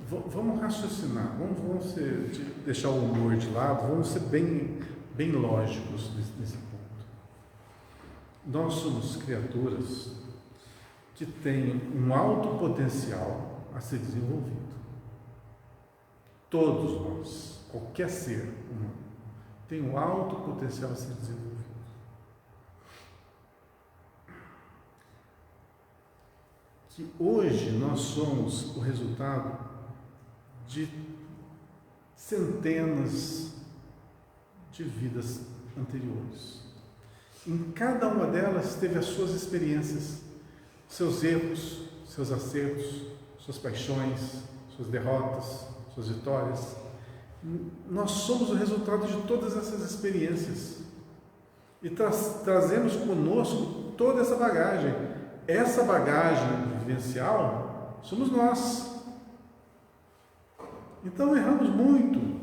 vamos raciocinar, vamos deixar o humor de lado, vamos ser bem lógicos nesse ponto. Nós somos criaturas que têm um alto potencial a ser desenvolvido. Todos nós, qualquer ser humano, tem um alto potencial a ser desenvolvido. Que hoje nós somos o resultado de centenas de vidas anteriores. Em cada uma delas teve as suas experiências, seus erros, seus acertos, suas paixões, suas derrotas, suas vitórias. Nós somos o resultado de todas essas experiências e trazemos conosco toda essa bagagem. Essa bagagem vivencial somos nós. Então erramos muito,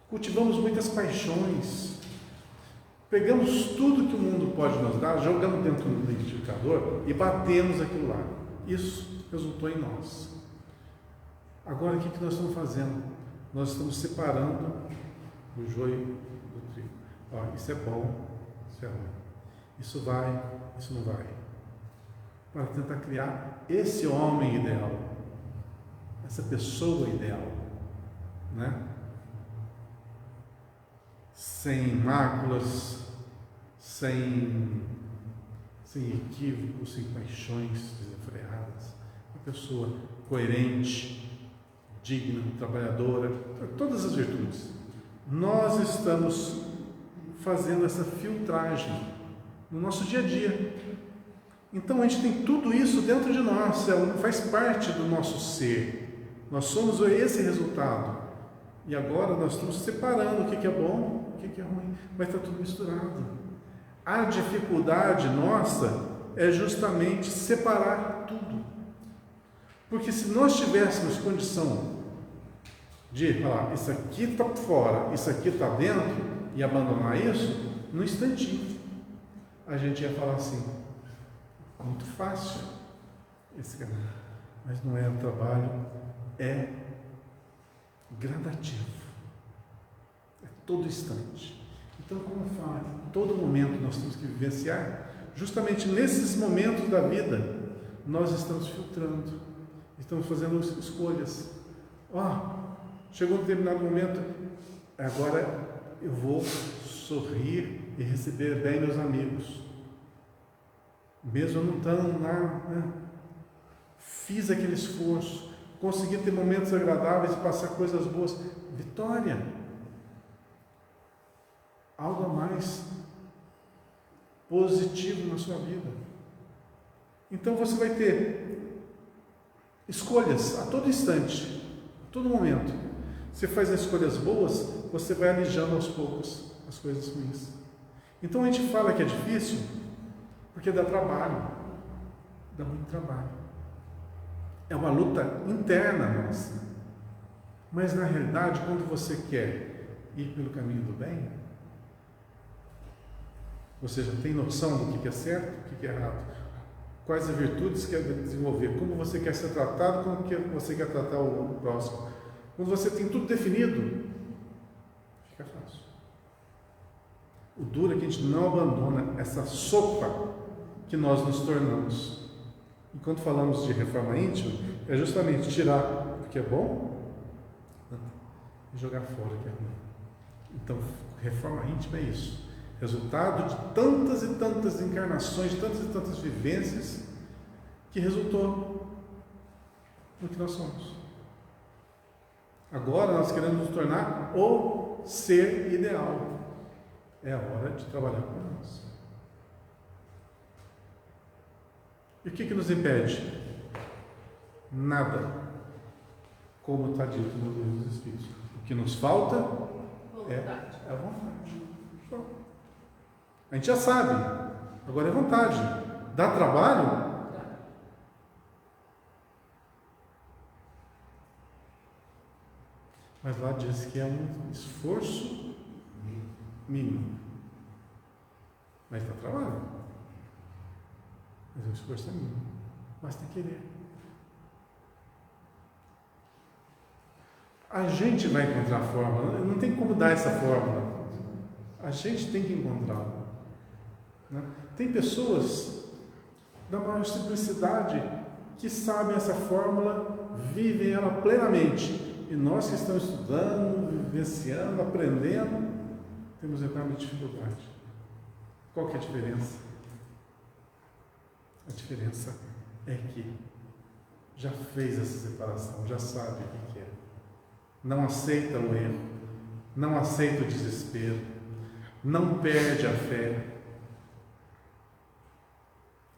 cultivamos muitas paixões, pegamos tudo que o mundo pode nos dar, jogamos dentro do liquidificador e batemos aquilo lá. Isso resultou em nós. Agora o que nós estamos fazendo? Nós estamos separando o joio do trigo. Isso é bom, isso é ruim. Isso vai, isso não vai. Para tentar criar esse homem ideal, essa pessoa ideal, né? Sem máculas, sem equívocos, sem paixões desenfreadas, uma pessoa coerente, digna, trabalhadora, todas as virtudes. Nós estamos fazendo essa filtragem no nosso dia a dia. Então a gente tem tudo isso dentro de nós, faz parte do nosso ser. Nós somos esse resultado. E agora nós estamos separando o que é bom, o que é ruim. Vai estar tudo misturado. A dificuldade nossa é justamente separar tudo. Porque se nós tivéssemos condição de falar, isso aqui está fora, isso aqui está dentro, e abandonar isso, no instantinho, a gente ia falar assim, muito fácil esse caminho. Mas não é um trabalho, é gradativo. É todo instante. Então, como eu falo, todo momento nós temos que vivenciar, justamente nesses momentos da vida, nós estamos filtrando, estamos fazendo escolhas. Chegou um determinado momento, agora eu vou sorrir e receber bem meus amigos. Mesmo não estando lá, né? Fiz aquele esforço, consegui ter momentos agradáveis e passar coisas boas. Vitória! Algo a mais positivo na sua vida. Então você vai ter escolhas a todo instante, a todo momento. Você faz escolhas boas, você vai alijando aos poucos as coisas ruins. Então a gente fala que é difícil porque dá trabalho, dá muito trabalho. É uma luta interna nossa. Mas na realidade, quando você quer ir pelo caminho do bem, você já tem noção do que é certo, do que é errado, quais as virtudes quer desenvolver, como você quer ser tratado, como você quer tratar o próximo. Quando você tem tudo definido, fica fácil. O duro é que a gente não abandona essa sopa que nós nos tornamos. E quando falamos de reforma íntima, é justamente tirar o que é bom e jogar fora o que é ruim. Então, reforma íntima é isso. Resultado de tantas e tantas encarnações, de tantas e tantas vivências, que resultou no que nós somos. Agora nós queremos nos tornar o ser ideal. É a hora de trabalhar com nós. E o que nos impede? Nada. Como está dito no Livro dos Espíritos. O que nos falta é a vontade. A gente já sabe. Agora é vontade. Dá trabalho? Mas lá diz que é um esforço mínimo. Mas dá trabalho. Mas o esforço é mínimo. Basta querer. A gente vai encontrar a fórmula. Não tem como dar essa fórmula. A gente tem que encontrá-la. né? Tem pessoas da maior simplicidade que sabem essa fórmula, vivem ela plenamente. E nós que estamos estudando, vivenciando, aprendendo, temos enorme dificuldade. Qual que é a diferença? A diferença é que já fez essa separação, já sabe o que é. Não aceita o erro, não aceita o desespero, não perde a fé.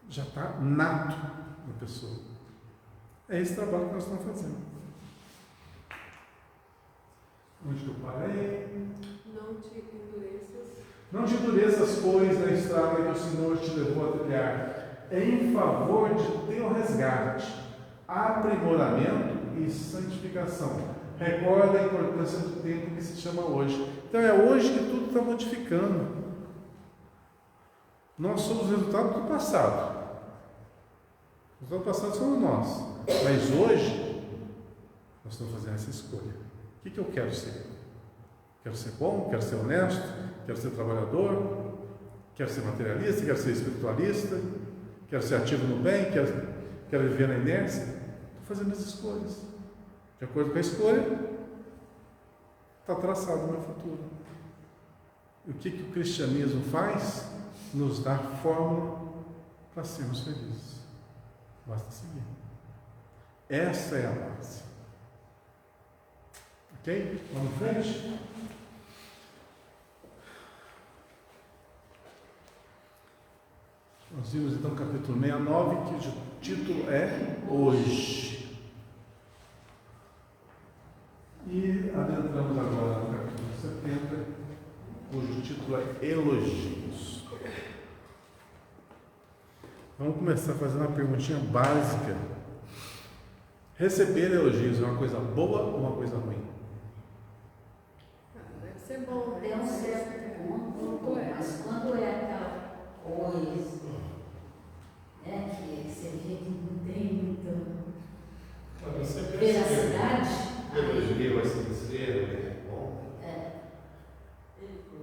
Já está nato na pessoa. É esse trabalho que nós estamos fazendo. Onde que eu parei? Não te endureças. Não te endureças, pois, na estrada que o Senhor te levou a trilhar, em favor de teu resgate, aprimoramento e santificação. Recorda a importância do tempo que se chama hoje. Então é hoje que tudo está modificando. Nós somos resultado do passado. O resultado do passado somos nós. Mas hoje, nós estamos fazendo essa escolha. O que eu quero ser? Quero ser bom? Quero ser honesto? Quero ser trabalhador? Quero ser materialista? Quero ser espiritualista? Quero ser ativo no bem? Quero viver na inércia? Estou fazendo as escolhas. De acordo com a escolha, está traçado o meu futuro. E o que o cristianismo faz? Nos dá fórmula para sermos felizes. Basta seguir. Essa é a base. Ok? Vamos em frente? Nós vimos então o capítulo 69, que o título é Hoje. E adentramos agora no capítulo 70, cujo título é Elogios. Vamos começar fazendo uma perguntinha básica. Receber elogios é uma coisa boa ou uma coisa ruim? Deve ser bom. Até um certo ponto, mas quando é aquela coisa, né, que você vê que não tem muita veracidade, Elogio é sincero, é bom.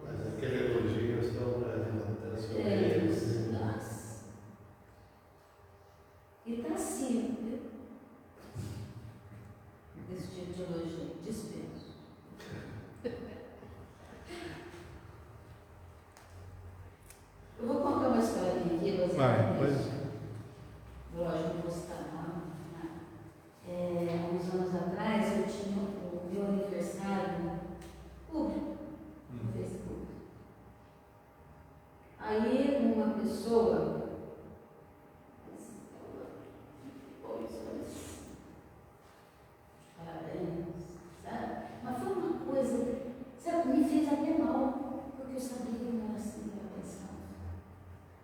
Mas aquele elogio é só para levantar sua cabeça. nossa. E está assim, viu? Esse tipo de elogio, dispenso. Eu vou contar uma historinha aqui, você Vai, pois. Lógico, não vou citar nome. Uns anos atrás eu tinha o meu aniversário público no Facebook. Aí uma pessoa, parabéns, sabe? Mas foi uma coisa, sabe, me fez até mal, porque eu sabia que não era assim que eu pensava.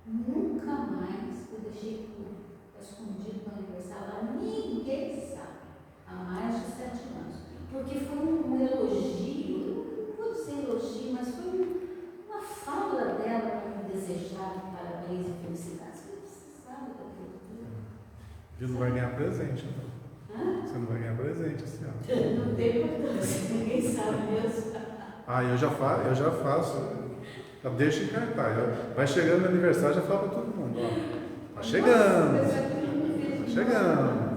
Nunca mais eu deixei tudo escondido no aniversário lá, ninguém sabe, há mais de 7 anos. Porque foi um elogio, não vou dizer elogio, mas foi uma fala dela para me desejar parabéns e felicidades. Eu precisava daquilo tudo. Você não vai ganhar presente, não. Hã? Você não vai ganhar presente esse ano. Não tem importância, ninguém sabe mesmo. Ah, eu já faço. Já deixo em cartaz. Vai chegando no aniversário, já falo para todo mundo. Ó, tá chegando. Tá chegando.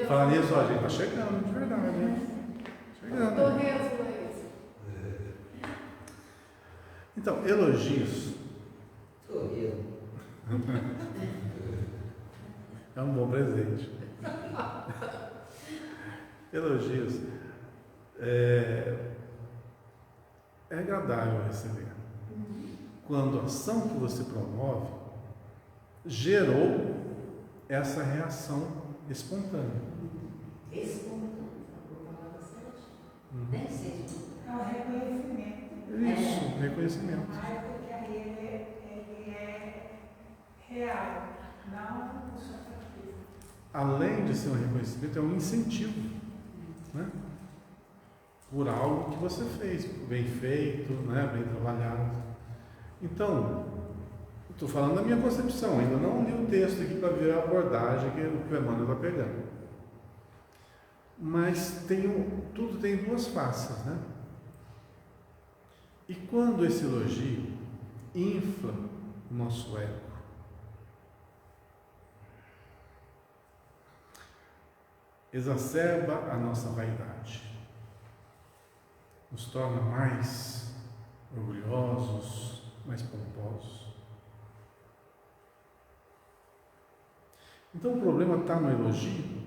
Falar nisso, ó, gente, tá chegando, de verdade, né? Chegando. Então, elogios é um bom presente. Elogios é agradável receber. Quando a ação que você promove gerou essa reação espontânea. Espontâneo, a palavra certinha. Nem sei se É o reconhecimento. Isso, reconhecimento. Mas porque aí ele é real, não o sacrifício. Além de ser um reconhecimento, é um incentivo, né? Por algo que você fez, bem feito, né? Bem trabalhado. Então, estou falando da minha concepção, ainda não li o texto aqui para ver a abordagem que o Emmanuel está pegando. Mas tudo tem duas faces, né? E quando esse elogio infla o nosso ego. Exacerba a nossa vaidade, nos torna mais orgulhosos, mais pomposos. Então o problema está no elogio?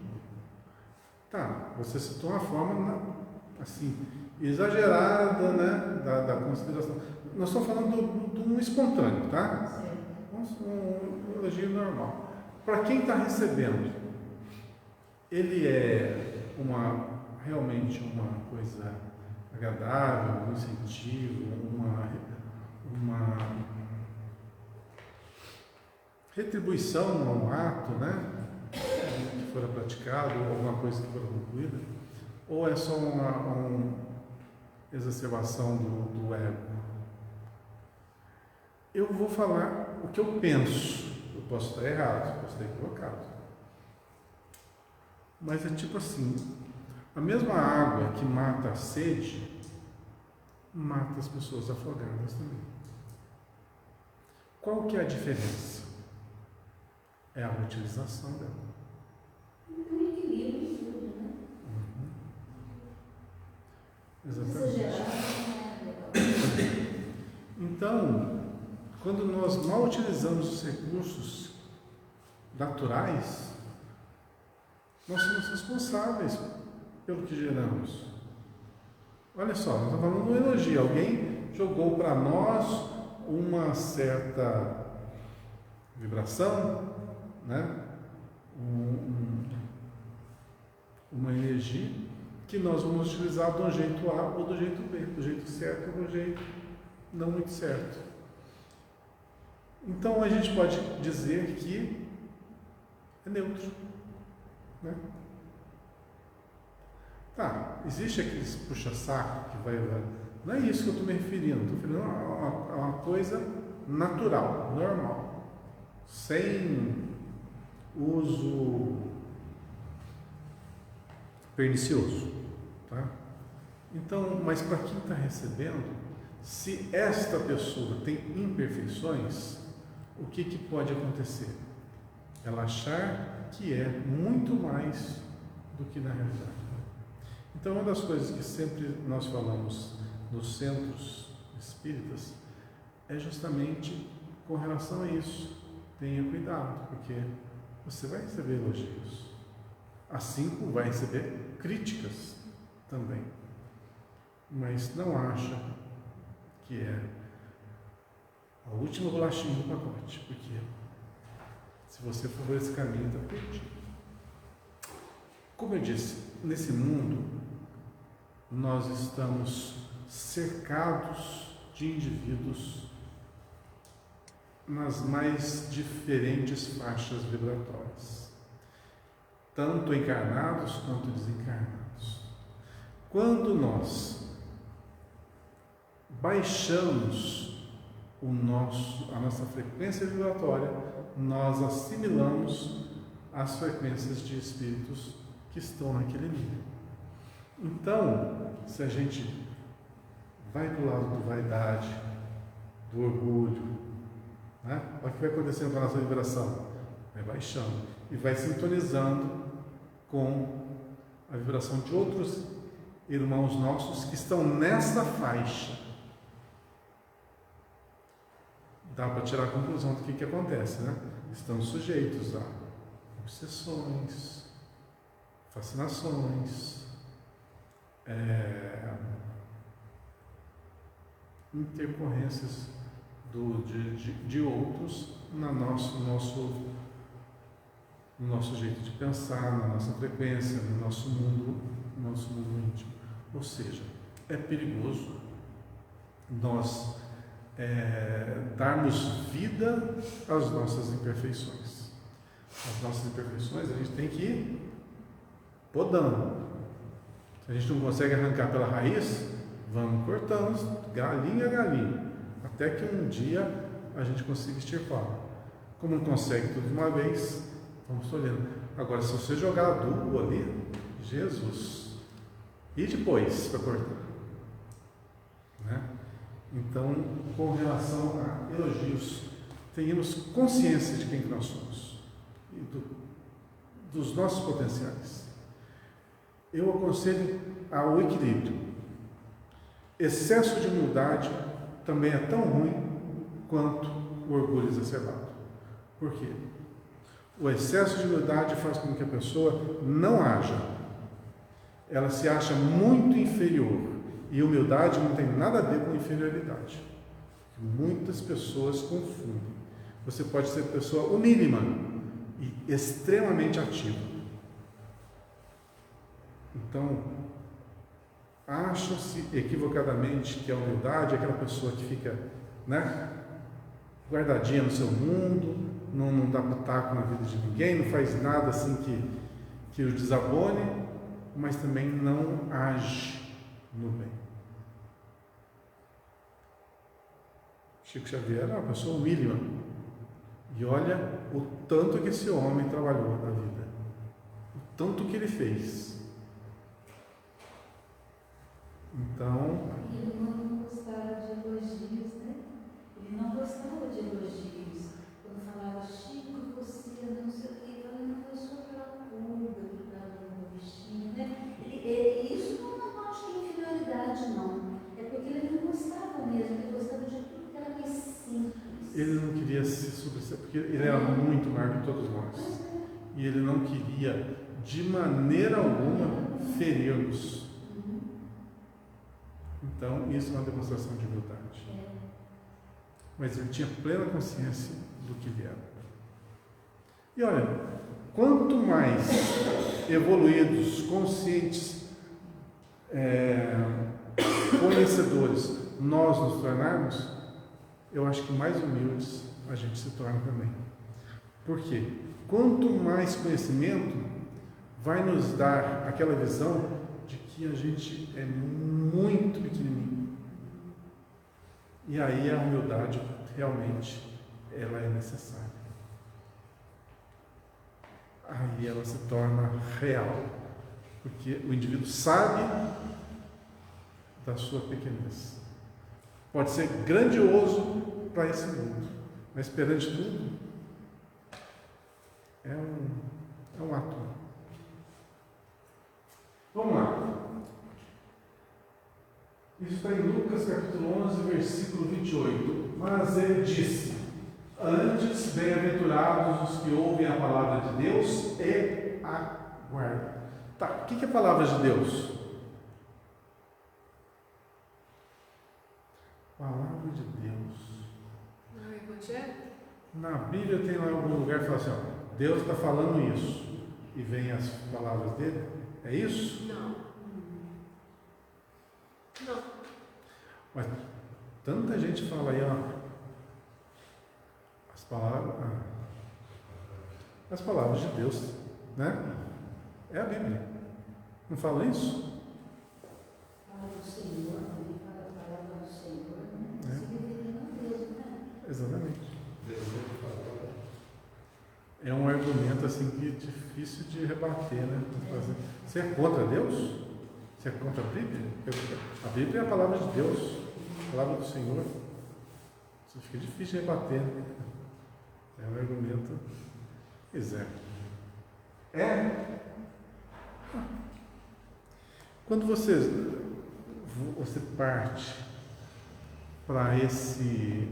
Tá, você citou uma forma assim, exagerada, né, da consideração. Nós estamos falando de um espontâneo, tá? Um elogio normal. Para quem está recebendo, ele é realmente uma coisa agradável, um incentivo, uma retribuição a um ato, né, que fora praticado, ou alguma coisa que fora concluída, ou é só uma exacerbação do ego? Eu vou falar o que eu penso. Eu posso estar errado, posso estar equivocado. Mas é tipo assim, a mesma água que mata a sede, mata as pessoas afogadas também. Qual que é a diferença? É a utilização dela. Um equilíbrio em tudo, né? Exatamente. Exagerar não é legal. Então, quando nós mal utilizamos os recursos naturais, nós somos responsáveis pelo que geramos. Olha só, nós estamos falando de um elogio. Alguém jogou para nós uma certa vibração, né? Uma energia que nós vamos utilizar do jeito A ou do jeito B, do jeito certo ou do jeito não muito certo. Então a gente pode dizer que é neutro, né? Tá, existe aqueles puxa-saco que vai. Não é isso que eu estou me referindo, estou referindo a uma coisa natural, normal, sem uso pernicioso, tá? Então, mas para quem está recebendo, se esta pessoa tem imperfeições, o que pode acontecer? Ela achar que é muito mais do que na realidade. Então, uma das coisas que sempre nós falamos nos centros espíritas é justamente com relação a isso. Tenha cuidado, porque você vai receber elogios, assim como vai receber críticas também. Mas não acha que é a última bolachinha do pacote, porque se você for por esse caminho, está perdido. Como eu disse, nesse mundo nós estamos cercados de indivíduos nas mais diferentes faixas vibratórias, tanto encarnados quanto desencarnados. Quando nós baixamos a nossa frequência vibratória, nós assimilamos as frequências de espíritos que estão naquele nível. Então, se a gente vai para o lado da vaidade, do orgulho, né? Olha o que vai acontecendo com a nossa vibração. Vai baixando e vai sintonizando com a vibração de outros irmãos nossos que estão nessa faixa. Dá para tirar a conclusão do que acontece, né? Estão sujeitos a obsessões, fascinações, intercorrências de outros no nosso jeito de pensar, na nossa frequência, no nosso mundo íntimo. Ou seja, é perigoso nós darmos vida às nossas imperfeições. As nossas imperfeições a gente tem que ir podando. Se a gente não consegue arrancar pela raiz, vamos cortando, galinha a galinha, até que um dia a gente consiga extirpar. Como não consegue tudo de uma vez, vamos tolhendo. Agora, se você jogar adubo ali, Jesus, e depois para cortar, né? Então, com relação a elogios, tenhamos consciência de quem nós somos e dos nossos potenciais. Eu aconselho ao equilíbrio. Excesso de humildade também é tão ruim quanto o orgulho exacerbado. Por quê? O excesso de humildade faz com que a pessoa não haja. Ela se acha muito inferior. E humildade não tem nada a ver com inferioridade. Muitas pessoas confundem. Você pode ser pessoa humílima e extremamente ativa. Então, acha-se equivocadamente que a humildade é aquela pessoa que fica, guardadinha no seu mundo, não dá pitaco na vida de ninguém, não faz nada assim que o desabone, mas também não age no bem. Chico Xavier era uma pessoa humílima. E olha o tanto que esse homem trabalhou na vida. O tanto que ele fez. Então... Ele não gostava de elogios, né? Ele não gostava de elogios. Quando falava, Chico, você não sei o que, ele falava, não, eu sou aquela pulga que estava no bichinho, né? Isso não acho que é inferioridade, não. É porque ele não gostava mesmo, ele gostava de tudo que era mais simples. Ele não queria se sobressair, porque ele era muito maior que todos nós. E ele não queria, de maneira alguma, ferir-nos. Então, isso é uma demonstração de humildade. Mas ele tinha plena consciência do que ele era. E olha, quanto mais evoluídos, conscientes, conhecedores nós nos tornarmos, eu acho que mais humildes a gente se torna também. Por quê? Quanto mais conhecimento vai nos dar aquela visão de que a gente é muito pequenininho. E aí a humildade realmente ela é necessária. Aí ela se torna real, porque o indivíduo sabe da sua pequenez. Pode ser grandioso para esse mundo, mas perante tudo é um ato. Vamos lá. Isso está em Lucas capítulo 11, versículo 28. Mas ele disse: antes, bem-aventurados os que ouvem a palavra de Deus e aguardam. Tá, o que é a palavra de Deus? Palavra de Deus. No Evangelho? Na Bíblia tem lá algum lugar que fala assim, ó, Deus está falando isso. E vem as palavras dele. É isso? Não. Não. Mas tanta gente fala aí, ó. As palavras de Deus, né? É a Bíblia. Não fala isso? Fala do Senhor, ele fala a palavra do Senhor, né? É. Se referindo a Deus, né? Exatamente. Deus não falou. É um argumento assim que é difícil de rebater, né? Você é contra Deus? Você é contra a Bíblia? A Bíblia é a palavra de Deus, a palavra do Senhor. Isso fica difícil de rebater, né? É um argumento exato. Quando você parte para esse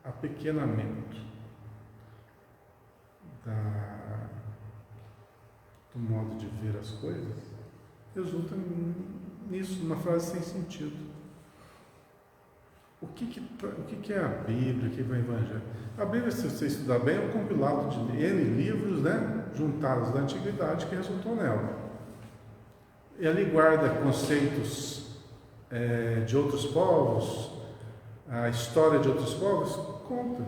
apequenamento do modo de ver as coisas, resulta nisso, numa frase sem sentido. O que é a Bíblia, o que é o Evangelho? A Bíblia, se você estudar bem, é um compilado de N livros, né, juntados da Antiguidade que resultou nela. E ali guarda conceitos de outros povos, a história de outros povos, conta.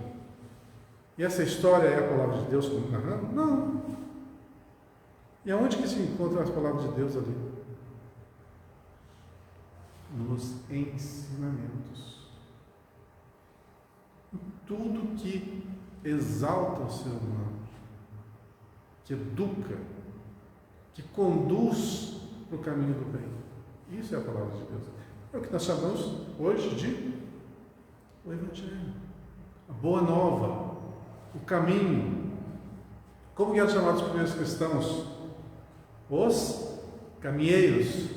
E essa história é a palavra de Deus narrando? Não. E aonde que se encontram as palavras de Deus ali? Nos ensinamentos. Tudo que exalta o ser humano, que educa, que conduz para o caminho do bem. Isso é a palavra de Deus. É o que nós chamamos hoje de o Evangelho. a boa nova, o caminho. Como que eram chamados os primeiros cristãos? Os caminheiros,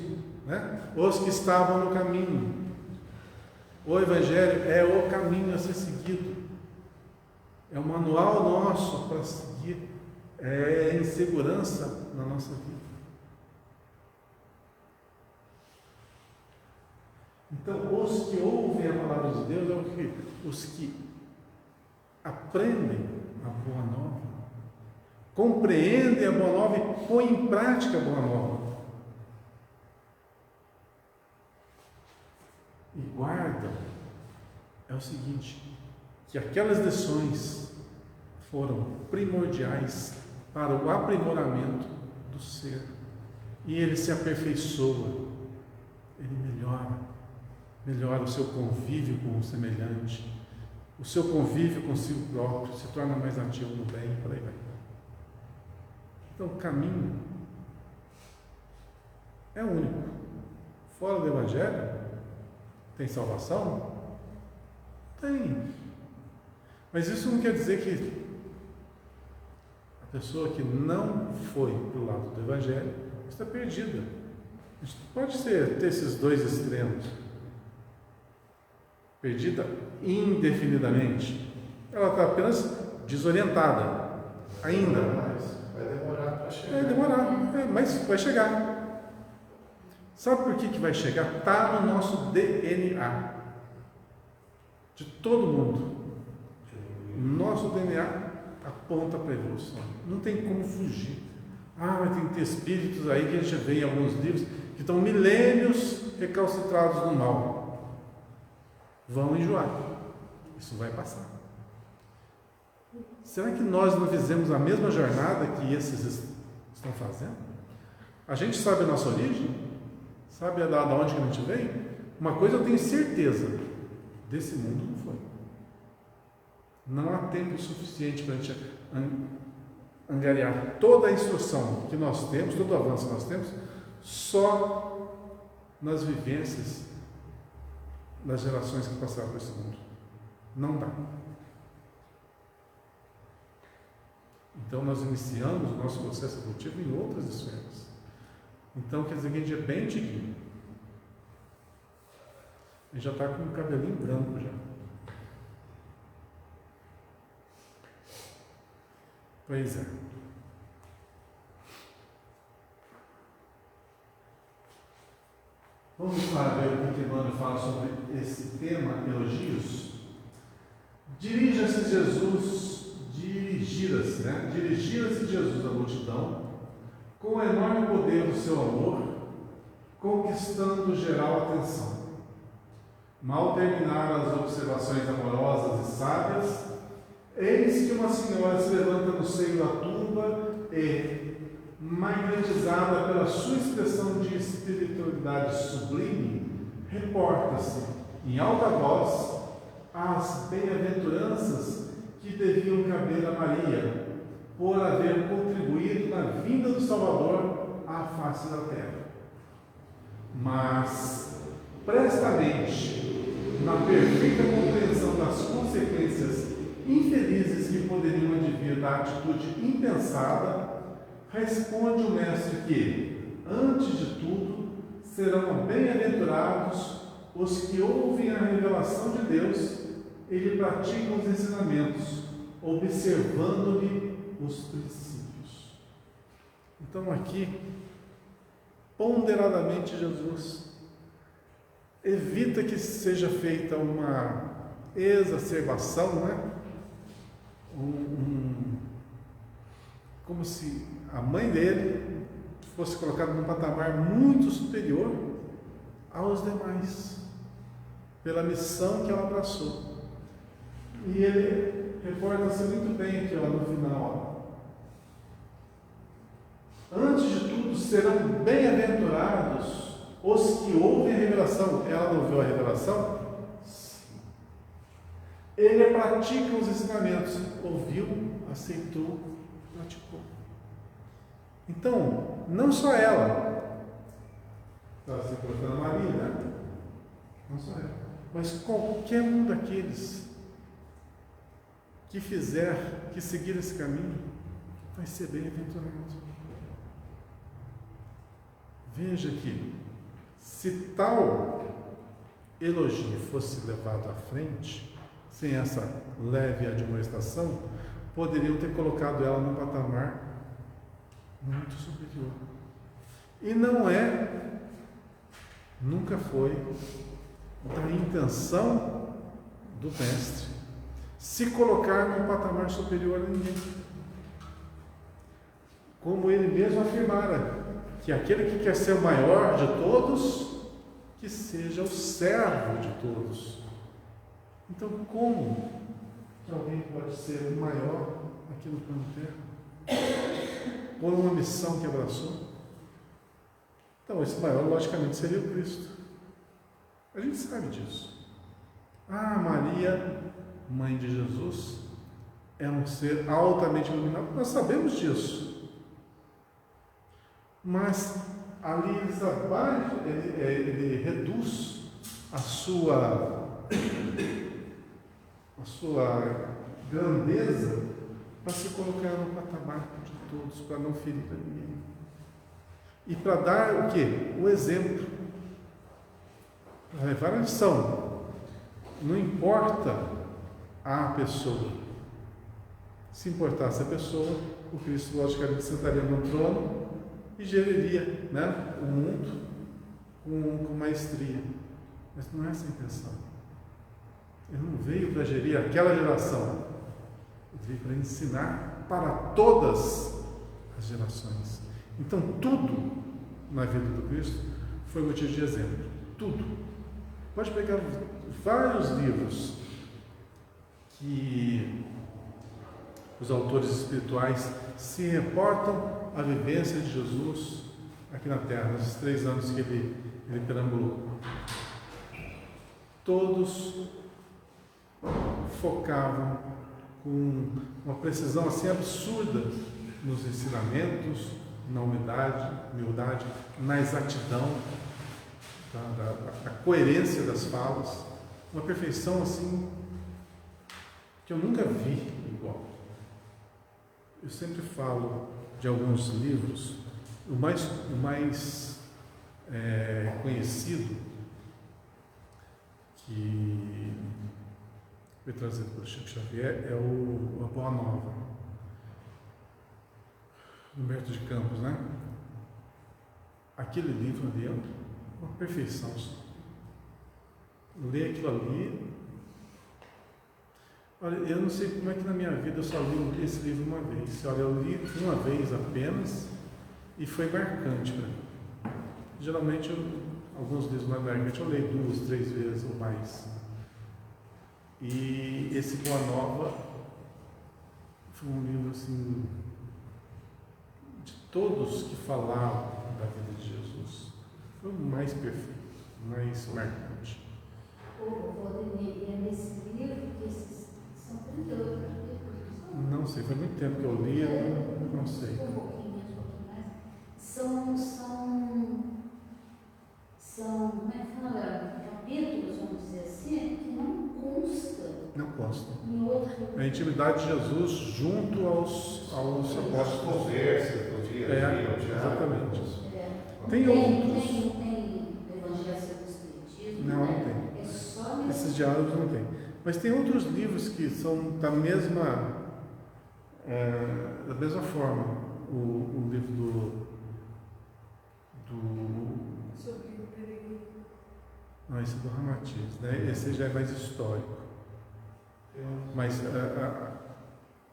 né? Os que estavam no caminho. O Evangelho é o caminho a ser seguido. É o manual nosso para seguir. É em segurança na nossa vida. Então, os que ouvem a palavra de Deus os que aprendem a boa nova, compreendem a boa nova e põem em prática a boa nova. E guardam, é o seguinte, que aquelas lições foram primordiais para o aprimoramento do ser. E ele se aperfeiçoa, ele melhora o seu convívio com o semelhante, o seu convívio consigo próprio, se torna mais ativo no bem, por aí vai. Então, o caminho é único. Fora do Evangelho, tem salvação? Tem. Mas isso não quer dizer que a pessoa que não foi para o lado do Evangelho está perdida. A gente pode ter esses dois extremos. Perdida indefinidamente. Ela está apenas desorientada. Ainda. Vai demorar para chegar. Vai demorar, mas vai chegar. Sabe por que vai chegar? Está no nosso DNA. De todo mundo. Nosso DNA aponta para a evolução. Não tem como fugir. Mas tem que ter espíritos aí que a gente vê em alguns livros que estão milênios recalcitrados no mal. Vão enjoar. Isso vai passar. Será que nós não fizemos a mesma jornada que esses estão fazendo? A gente sabe a nossa origem? Sabe da onde que a gente veio? Uma coisa eu tenho certeza: desse mundo não foi. Não há tempo suficiente para a gente angariar toda a instrução que nós temos, todo o avanço que nós temos, só nas vivências das gerações que passaram por esse mundo. Não dá. Então nós iniciamos o nosso processo evolutivo em outras esferas. Então quer dizer que a gente é bem antiguinho. A gente já está com o cabelinho branco já. Pois é. Vamos lá ver o que Emmanuel fala sobre esse tema, elogios. Dirija-se Jesus à multidão, com o enorme poder do seu amor, conquistando geral atenção. Mal terminaram as observações amorosas e sábias, eis que uma senhora se levanta no seio da tumba e, magnetizada pela sua expressão de espiritualidade sublime, reporta-se em alta voz às bem-aventuranças que deviam caber a Maria, por haver contribuído na vinda do Salvador à face da terra. Mas, prestamente, na perfeita compreensão das consequências infelizes que poderiam advir da atitude impensada, responde o Mestre que, antes de tudo, serão bem-aventurados os que ouvem a revelação de Deus e lhe praticam os ensinamentos, observando-lhe os princípios. Então aqui, ponderadamente, Jesus evita que seja feita uma exacerbação, né? Como se a mãe dele fosse colocada num patamar muito superior aos demais, pela missão que ela abraçou. E ele reporta-se muito bem aqui no final. Antes de tudo, serão bem-aventurados os que ouvem a revelação. Ela não ouviu a revelação? Sim. Ele pratica os ensinamentos. Ouviu, aceitou, praticou. Então, não só ela, está se colocando Maria, né? Não só ela, mas qualquer um daqueles que seguir esse caminho, vai ser bem-aventurado. Veja que, se tal elogio fosse levado à frente, sem essa leve admoestação, poderiam ter colocado ela num patamar muito superior. E não é, nunca foi da intenção do mestre se colocar num patamar superior a ninguém. Como ele mesmo afirmara, que aquele que quer ser o maior de todos, que seja o servo de todos. Então, como que alguém pode ser o maior aqui no plano terra? Por uma missão que abraçou? Então, esse maior, logicamente, seria o Cristo. A gente sabe disso. Maria, mãe de Jesus, é um ser altamente iluminado. Nós sabemos disso. Mas ali ele reduz a sua grandeza para se colocar no patamar de todos, para não ferir a ninguém. E para dar o quê? O exemplo. Para levar a lição. Não importa a pessoa. Se importasse a pessoa, o Cristo logicamente sentaria no trono e geriria, né, o mundo com maestria. Mas não é essa a intenção. Ele não veio para gerir aquela geração. Ele veio para ensinar para todas as gerações. Então, tudo na vida do Cristo foi motivo de exemplo. Tudo. Pode pegar vários livros que os autores espirituais se reportam à vivência de Jesus aqui na Terra, nesses 3 anos que ele perambulou. Todos focavam com uma precisão assim absurda nos ensinamentos, na humildade, na exatidão, da coerência das falas, uma perfeição assim que eu nunca vi igual. Eu sempre falo de alguns livros, o mais conhecido, que foi trazido pelo Chico Xavier, é a Boa Nova, Humberto de Campos, né? Aquele livro ali é uma perfeição. Ler aquilo ali. Olha, eu não sei como é que na minha vida eu só li esse livro uma vez. Olha, eu li uma vez apenas e foi marcante para mim. Geralmente, alguns livros mais marcantes eu leio 2, 3 vezes ou mais. E esse Boa Nova foi um livro assim, de todos que falavam da vida de Jesus, foi o mais perfeito, o mais marcante. E é nesse livro que são 38 capítulos? Não sei, foi muito tempo que eu li, eu não sei. Um pouquinho mais. São, como é que fala? Capítulos, vamos dizer assim, que não constam. Não consta. Em outro. A intimidade de Jesus junto aos apóstolos. Conversas do dia a dia, exatamente. Tem outros. Tem Evangelho segundo o Espiritismo? Não tem. É só nesse. Esses diálogos não tem. Mas tem outros livros que são da mesma forma. O livro do Sobre o peregrino. não, esse é do Ramatiz, né? Esse já é mais histórico. Mas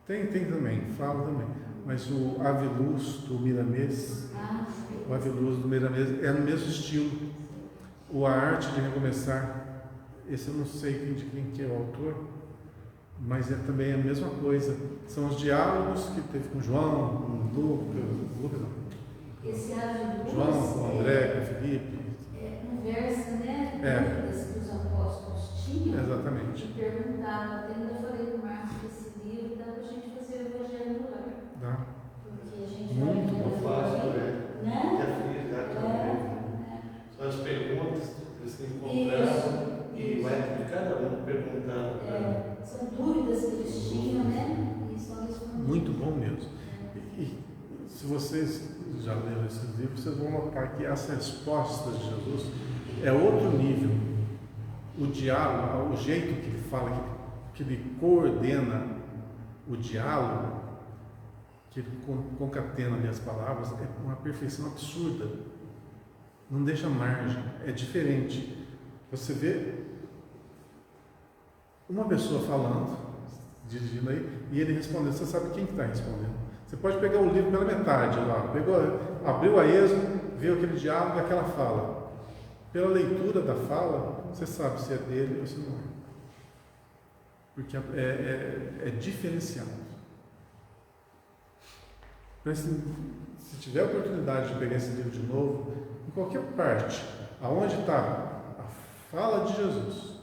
tem também, fala também. Mas o Ave Luz do Miramês, o Ave Luz do Miramês é no mesmo estilo. O A Arte de Recomeçar, esse eu não sei de quem que é o autor, mas é também a mesma coisa. São os diálogos que teve com João, com Lucas não. Esse Ave Luz, João, com André, com Felipe. Conversa, né? Dúvidas que os apóstolos tinham. Exatamente. E perguntavam, até ainda falei com o Marcos desse livro, dá para a gente fazer o Evangelho do Lar. Dá. Porque a gente Muito vai. Não fácil, né? Né? Já fiz, já também. São as perguntas que eles encontravam e vai de cada um perguntando. São dúvidas que eles tinham, bom mesmo. E se vocês já leram esses livros, vocês vão notar que as respostas de Jesus é outro nível. O diálogo, o jeito que ele fala, que ele coordena o diálogo, que ele concatena ali as palavras, é uma perfeição absurda. Não deixa margem, é diferente. Você vê uma pessoa falando, dirigindo aí, e ele respondendo. Você sabe quem que está respondendo. Você pode pegar o livro pela metade lá, abriu a Êxodo, viu aquele diálogo e aquela fala. Pela leitura da fala, você sabe se é dele ou se não é. Porque é diferenciado. Se tiver a oportunidade de pegar esse livro de novo, em qualquer parte, aonde está a fala de Jesus,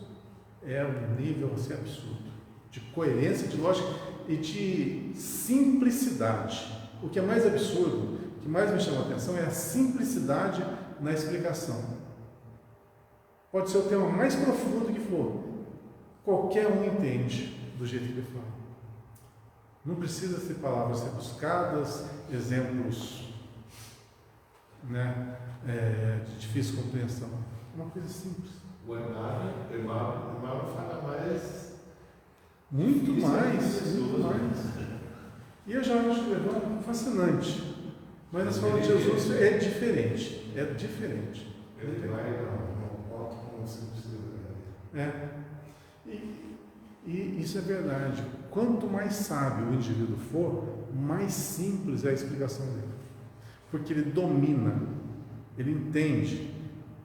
é um nível assim absurdo, de coerência, de lógica e de simplicidade. O que é mais absurdo, o que mais me chama a atenção é a simplicidade na explicação. Pode ser o tema mais profundo que for, qualquer um entende do jeito que ele fala. Não precisa ser palavras rebuscadas, exemplos, né, de difícil compreensão. É uma coisa simples. O Emmanuel fala mais. Muito mais. E eu já acho o fascinante. Mas a fala de Jesus é diferente. É diferente. Ele vai não ponto como simplicidade. E isso é verdade. Quanto mais sábio o indivíduo for, mais simples é a explicação dele. Porque ele domina, ele entende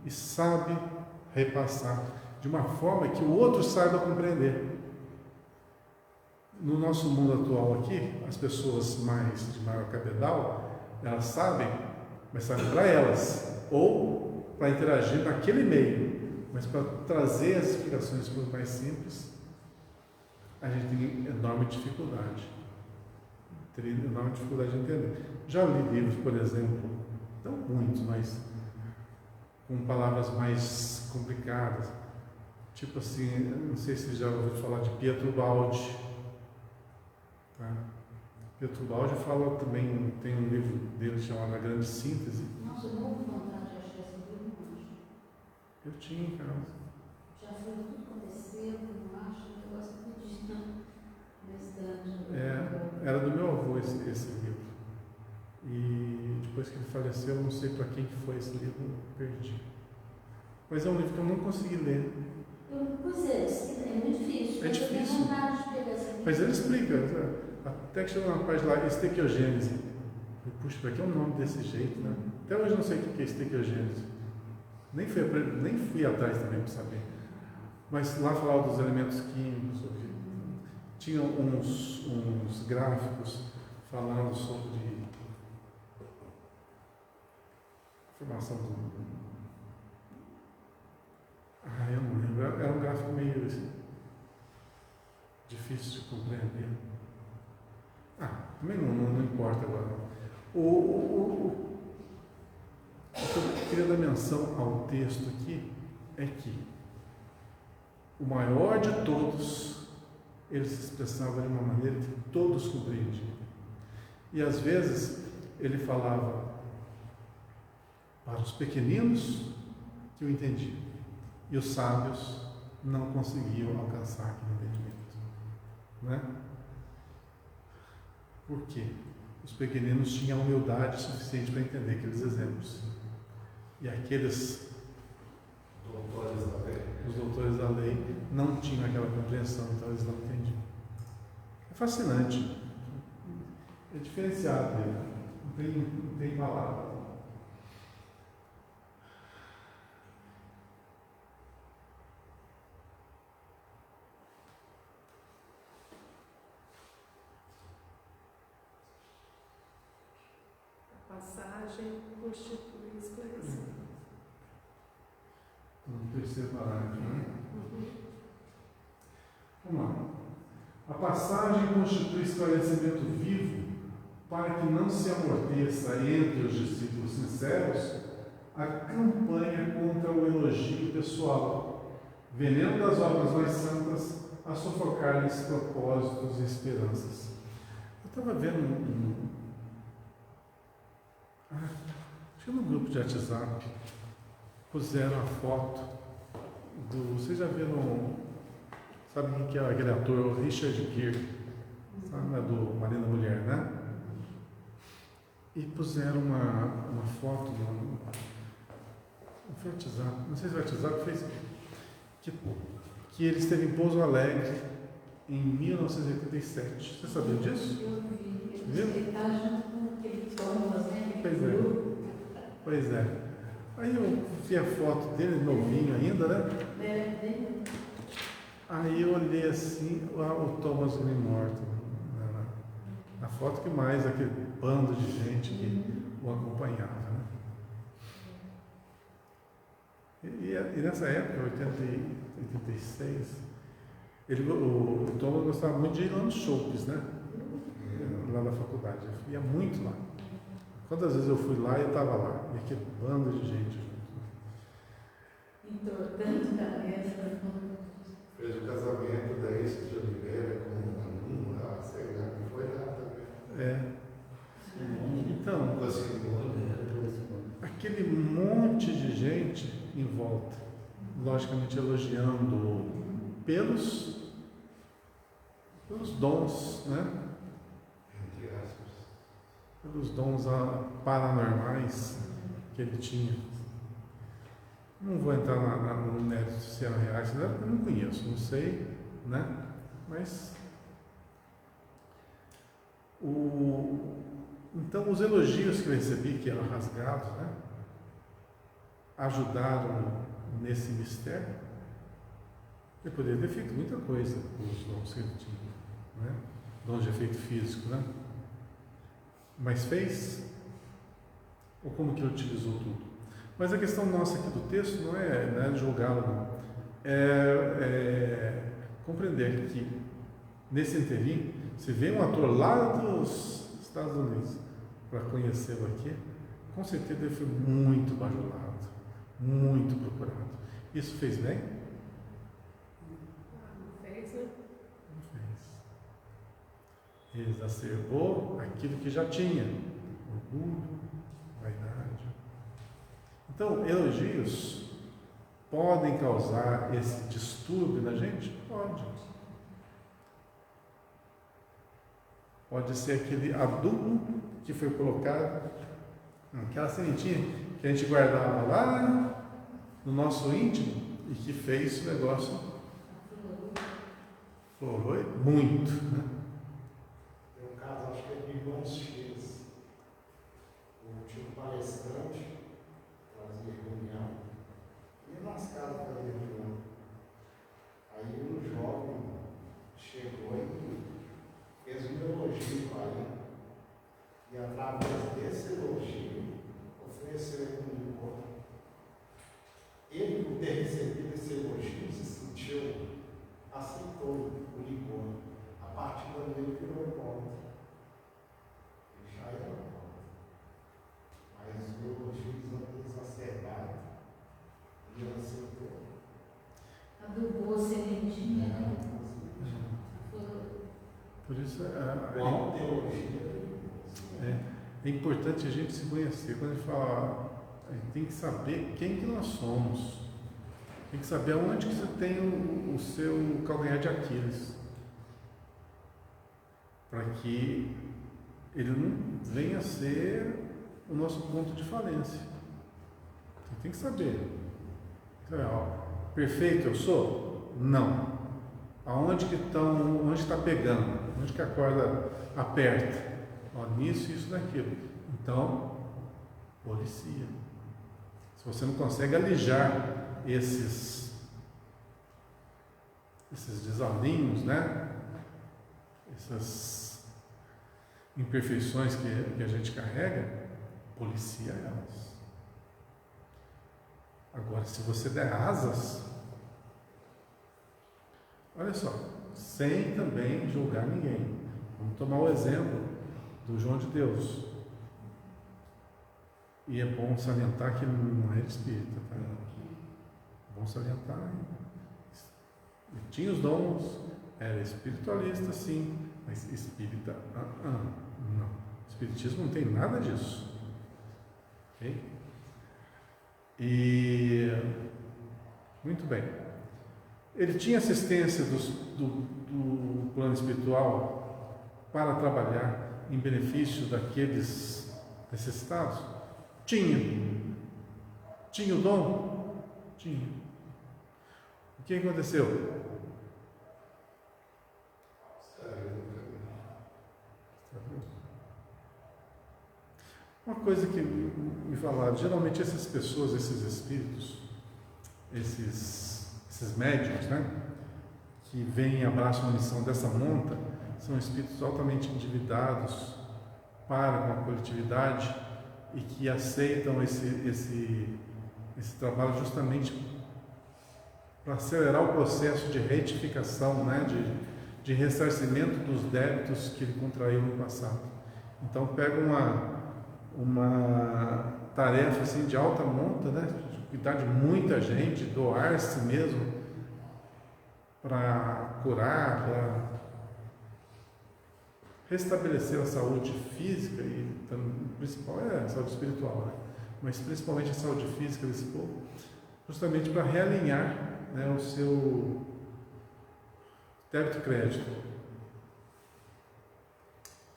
e sabe repassar de uma forma que o outro saiba compreender. No nosso mundo atual aqui, as pessoas de maior cabedal, elas sabem, mas sabem para elas, ou para interagir naquele meio, mas para trazer as explicações para os mais simples, a gente tem enorme dificuldade. Teria enorme dificuldade de entender. Já li livros, por exemplo, não muitos, mas com palavras mais complicadas. Tipo assim, não sei se já ouviu falar de Pietro Baldi. Tá? Pietro Baldi fala também, tem um livro dele chamado A Grande Síntese. Nossa, eu não vou vontade de achar esse livro, não acho. Eu tinha em casa. Já foi tudo aconteceu, não acho, eu gosto muito de estante. Era do meu avô esse livro. E depois que ele faleceu, eu não sei para quem que foi esse livro, eu perdi. Mas é um livro que eu não consegui ler. Pois é muito difícil. É difícil. Eu tenho vontade de pegar esse livro. Mas ele explica, até que chegou na página lá, estequiogênese. Puxa, para que é um nome desse jeito, né? Até hoje eu não sei o que é estequiogênese. Nem fui atrás também para saber. Mas lá falava dos elementos químicos, tinha uns gráficos falando sobre a formação do... eu não lembro. Era um gráfico meio assim, difícil de compreender. Também não importa agora. O que eu queria dar menção ao texto aqui é que o maior de todos, ele se expressava de uma maneira que todos compreendiam. E às vezes ele falava para os pequeninos que o entendiam, e os sábios não conseguiam alcançar aquele entendimento, né? Por quê? Os pequeninos tinham humildade suficiente para entender aqueles exemplos, e aqueles os doutores da lei não tinham aquela compreensão, então eles não entendiam. É fascinante, é diferenciado, né? Não tem palavra. A passagem constitui esclarecimento. No terceiro parágrafo, né? Vamos lá. A passagem constitui esclarecimento vivo para que não se amorteça entre os discípulos sinceros a campanha contra o elogio pessoal, veneno das obras mais santas a sufocar-lhes propósitos e esperanças. Eu estava vendo tinha no grupo de WhatsApp, puseram a foto do. Vocês já viram, sabe quem que é aquele ator Richard Gere, sabe, do Marina Mulher, né? E puseram uma foto no WhatsApp, não sei se é WhatsApp, Facebook, que ele esteve em Pouso Alegre em 1987. Você sabia disso? Eu vi. Viu? Ele está junto com aquele Thomas, né? Pois é. Pois é. Aí eu vi a foto dele, novinho ainda, né? Aí eu olhei assim, o Thomas ali morto. Na foto que mais, aquele bando de gente que o acompanhava. Né? E nessa época, 86, o Thomas gostava muito de ir lá nos shows, né? Lá na faculdade. Eu ia muito lá. Quantas vezes eu fui lá e estava lá, e aquele bando de gente junto. Entortando cabeça. Fez o casamento da Isis de Oliveira com sei lá, não foi nada também. Então, aquele monte de gente em volta, logicamente elogiando pelos dons, né? Entre aspas. Pelos dons paranormais que ele tinha. Não vou entrar no mérito se eram reais, eu não conheço, não sei, né? Mas então os elogios que eu recebi, que eram rasgados, né? Ajudaram nesse mistério. Eu poderia ter feito muita coisa com os dons que ele tinha, né? Dons de efeito físico, né? Mas fez? Ou como que ele utilizou tudo? Mas a questão nossa aqui do texto não é julgá-lo, não. É compreender que, nesse interim, se vem um ator lá dos Estados Unidos para conhecê-lo aqui, com certeza ele foi muito bajulado, muito procurado. Isso fez bem? Não fez, né? Não fez. Exacerbou aquilo que já tinha. Orgulho, vaidade. Então, elogios podem causar esse distúrbio na gente? Pode. Pode ser aquele adubo que foi colocado, aquela sementinha que a gente guardava lá no nosso íntimo e que fez o negócio florou muito, né? Tem um caso, acho que é de Irmãos X. Tinha um palestrante, fazia reunião, e nas casas fazia reunião. Aí um jovem chegou e fez um elogio para ele, e através desse elogio ofereceu ele um licor. Ele, por ter recebido esse elogio, se sentiu, aceitou o licor. A partir dali ele virou hipócrita. Ele já era hipócrita. Mas o elogio exacerbado, ele aceitou. Adubou a sementinha, né? Por isso Qual teologia? é importante a gente se conhecer. Quando a gente fala, a gente tem que saber quem que nós somos. Tem que saber aonde que você tem o seu calcanhar de Aquiles. Para que ele não venha a ser o nosso ponto de falência. Você tem que saber. Perfeito eu sou? Não. Onde está pegando? Onde que a corda aperta? Nisso, isso, naquilo. Então, policia. Se você não consegue alijar esses desalinhos, né? Essas imperfeições que a gente carrega, policia elas. Agora, se você der asas, olha só, sem também julgar ninguém. Vamos tomar o exemplo do João de Deus. E é bom salientar que ele não era espírita, tá? É bom salientar. Ele tinha os dons, Era espiritualista, sim, mas espírita, não. O espiritismo não tem nada disso. Ok? E, muito bem. Ele tinha assistência do plano espiritual para trabalhar em benefício daqueles necessitados? Tinha. Tinha o dom? Tinha. O que aconteceu? Uma coisa que me falaram, geralmente essas pessoas, esses espíritos, esses médiuns, né, que vêm e abraçam a missão dessa monta, são espíritos altamente endividados para com a coletividade e que aceitam esse trabalho justamente para acelerar o processo de retificação, né, de ressarcimento dos débitos que ele contraiu no passado. Então pega uma tarefa assim de alta monta, né, de cuidar de muita gente, doar-se mesmo para curar, para restabelecer a saúde física e o principal é a saúde espiritual, né? Mas principalmente a saúde física desse povo, justamente para realinhar, né, o seu débito crédito.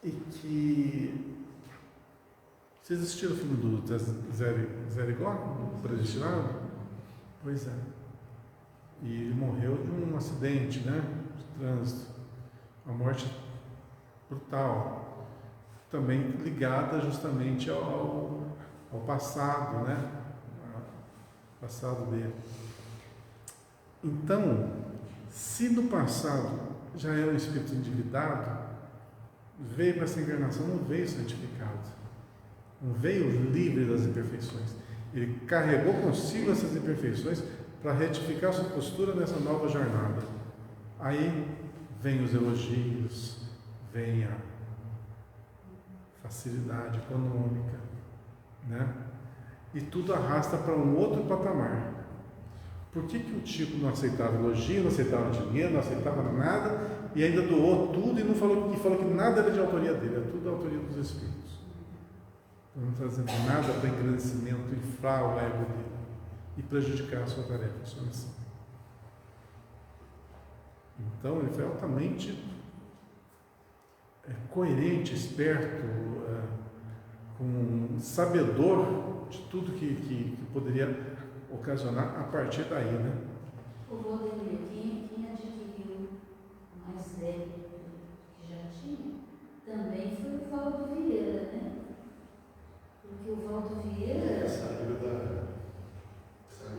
E que vocês assistiram o filme do Zé Igor, o Predestinado? Pois é. E ele morreu de um acidente, né, de trânsito. Uma morte brutal. Também ligada justamente ao passado, né? Ao passado dele. Então, se no passado já era um espírito endividado, veio para essa encarnação, não veio santificado, não veio livre das imperfeições. Ele carregou consigo essas imperfeições para retificar sua postura nessa nova jornada. Aí vem os elogios, vem a facilidade econômica, né? E tudo arrasta para um outro patamar. Por que o tipo não aceitava elogio, não aceitava dinheiro, não aceitava nada e ainda doou tudo e falou que nada era de autoria dele, é tudo da autoria dos espíritos. Então, não trazendo nada para engrandecimento, inflar o ego dele e prejudicar a sua tarefa, a sua missão. Então ele foi altamente coerente, esperto, sabedor de tudo que poderia ocasionar a partir daí, né? O Valdemir, quem adquiriu mais débito que já tinha, também foi o Valdo Vieira, né? Porque o Valdo Vieira Saiu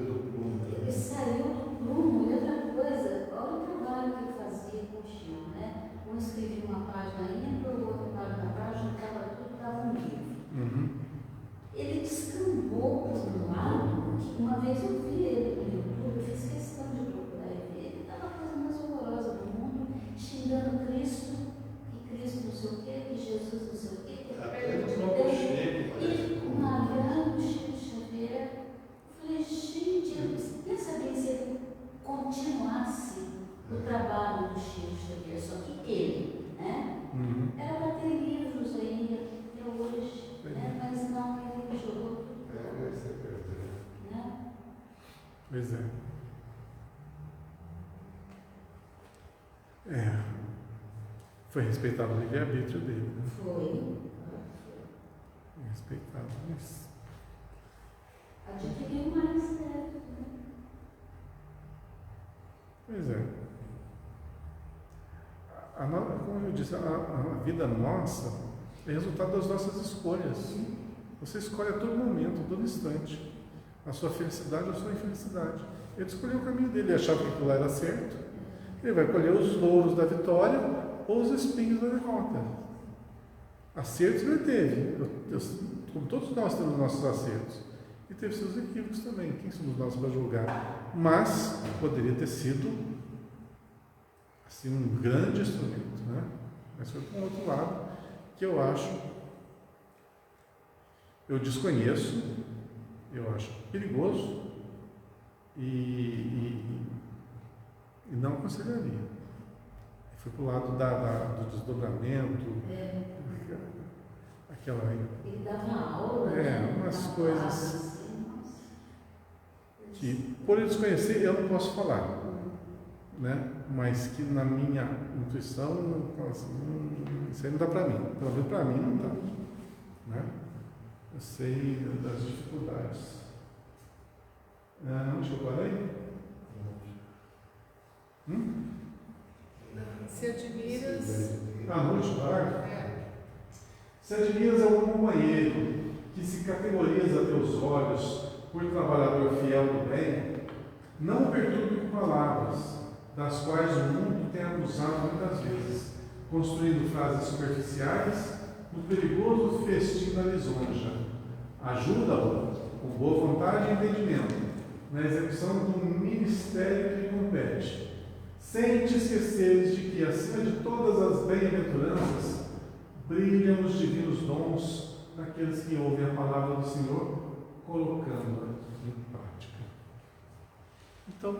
do plumo. ele saiu do plumo. E outra coisa, olha o trabalho que ele fazia com o Chico, né? Um escrevia uma página, para o outro página, estava tudo, dava um livro. Uhum. Ele descambou por um lado, que uma vez eu vi ele no YouTube, eu fiz questão de procurar ele. Ele estava a coisa mais horrorosa do mundo, xingando Cristo, que Cristo não sei o quê, que Jesus não sei o quê, que Até no próprio Chico, parece. e malhando o Chico Xavier. Eu falei, gente, eu nem sabia se ele continuasse o trabalho do Chico Xavier, só que ele, né? Uhum. Era para ter livros aí até hoje, né? Mas não, ele jogou tudo. Né? Pois é. Foi respeitado o livre-arbítrio dele, né? Foi. Respeitado, mas... Adquiriu mais débito, né? Pois é. Como eu disse, a vida nossa é resultado das nossas escolhas. Você escolhe a todo momento, a todo instante, a sua felicidade ou a sua infelicidade. Ele escolheu o caminho dele, ele achava que aquilo era certo. Ele vai colher os louros da vitória ou os espinhos da derrota. Acertos ele teve, como todos nós temos nossos acertos, e teve seus equívocos também. Quem somos nós para julgar? Mas poderia ter sido assim, um grande instrumento, né? Mas foi para um outro lado que eu acho, eu desconheço, eu acho perigoso e não aconselharia. Fui para o lado do desdobramento, aquela. Ele dava aula, umas dava coisas assim, nossa. que, por eu desconhecer, eu não posso falar, né? Mas que na minha intuição, isso aí não dá para mim. Pelo menos para mim não dá, né? Eu sei das dificuldades. Onde eu parei? Se admiras. No último parágrafo? Se admiras algum companheiro que se categoriza a teus olhos por trabalhador fiel do bem, não o perturbe com palavras, das quais o mundo tem abusado muitas vezes, construindo frases superficiais no perigoso festim da lisonja. Ajuda-o, com boa vontade e entendimento, na execução do ministério que lhe compete, sem te esqueceres de que, acima de todas as bem-aventuranças, brilham os divinos dons daqueles que ouvem a palavra do Senhor, colocando-a em prática. Então,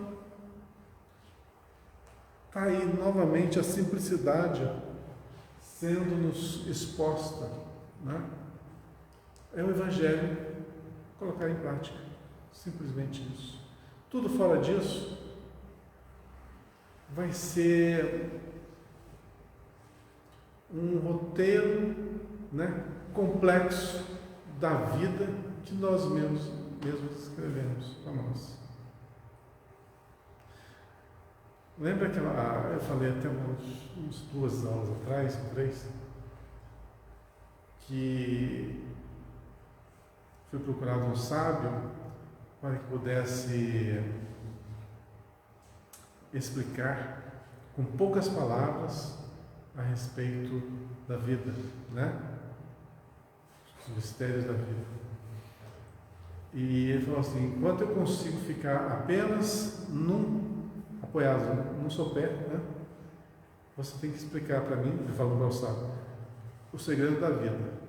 está aí novamente a simplicidade sendo-nos exposta, né? É o Evangelho colocar em prática, simplesmente isso. Tudo fora disso vai ser um roteiro, né, complexo da vida que nós mesmos escrevemos para nós. Lembra que eu falei até uns 2 aulas atrás, 3, que fui procurado um sábio para que pudesse explicar com poucas palavras a respeito da vida, né? Os mistérios da vida. E ele falou assim: enquanto eu consigo ficar apenas apoiado num sopé, né? Você tem que explicar para mim, ele falou para o sábio, o segredo da vida.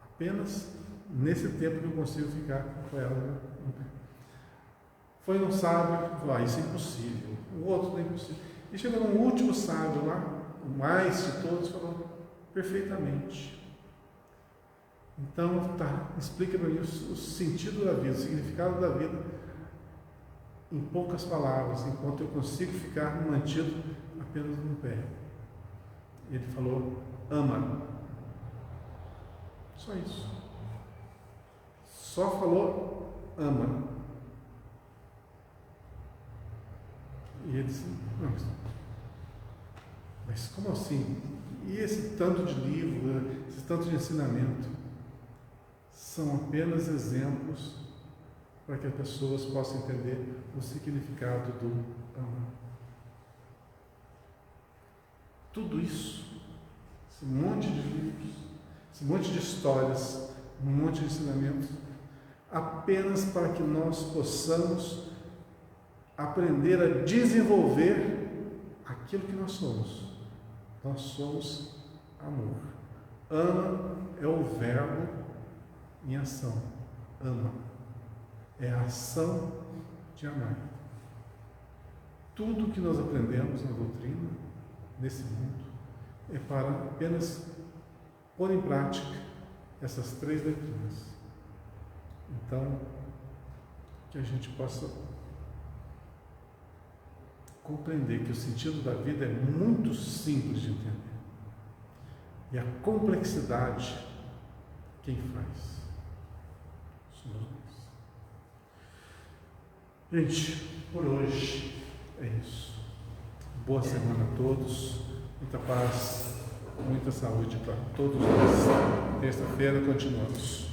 Apenas nesse tempo que eu consigo ficar apoiado no pé. Foi um sábio que falou: isso é impossível. O outro não é impossível. E chegou num último sábio lá, o mais de todos, falou: perfeitamente. Então, explica para mim o sentido da vida, o significado da vida, em poucas palavras, enquanto eu consigo ficar mantido apenas no pé. Ele falou: ama. Só isso. Só falou: ama. E ele disse: não, mas como assim? E esse tanto de livro, esse tanto de ensinamento? São apenas exemplos para que as pessoas possam entender o significado do amor. Tudo isso, esse monte de livros, esse monte de histórias, um monte de ensinamentos, apenas para que nós possamos aprender a desenvolver aquilo que nós somos. Nós somos amor. Ama é o verbo em ação. Ama é a ação de amar. Tudo que nós aprendemos na doutrina, nesse mundo, é para apenas pôr em prática essas 3 doutrinas. Então, que a gente possa compreender que o sentido da vida é muito simples de entender. E a complexidade, quem faz? Somos nós. Gente, por hoje é isso. Boa semana a todos, muita paz, muita saúde para todos nós. Terça-feira continuamos.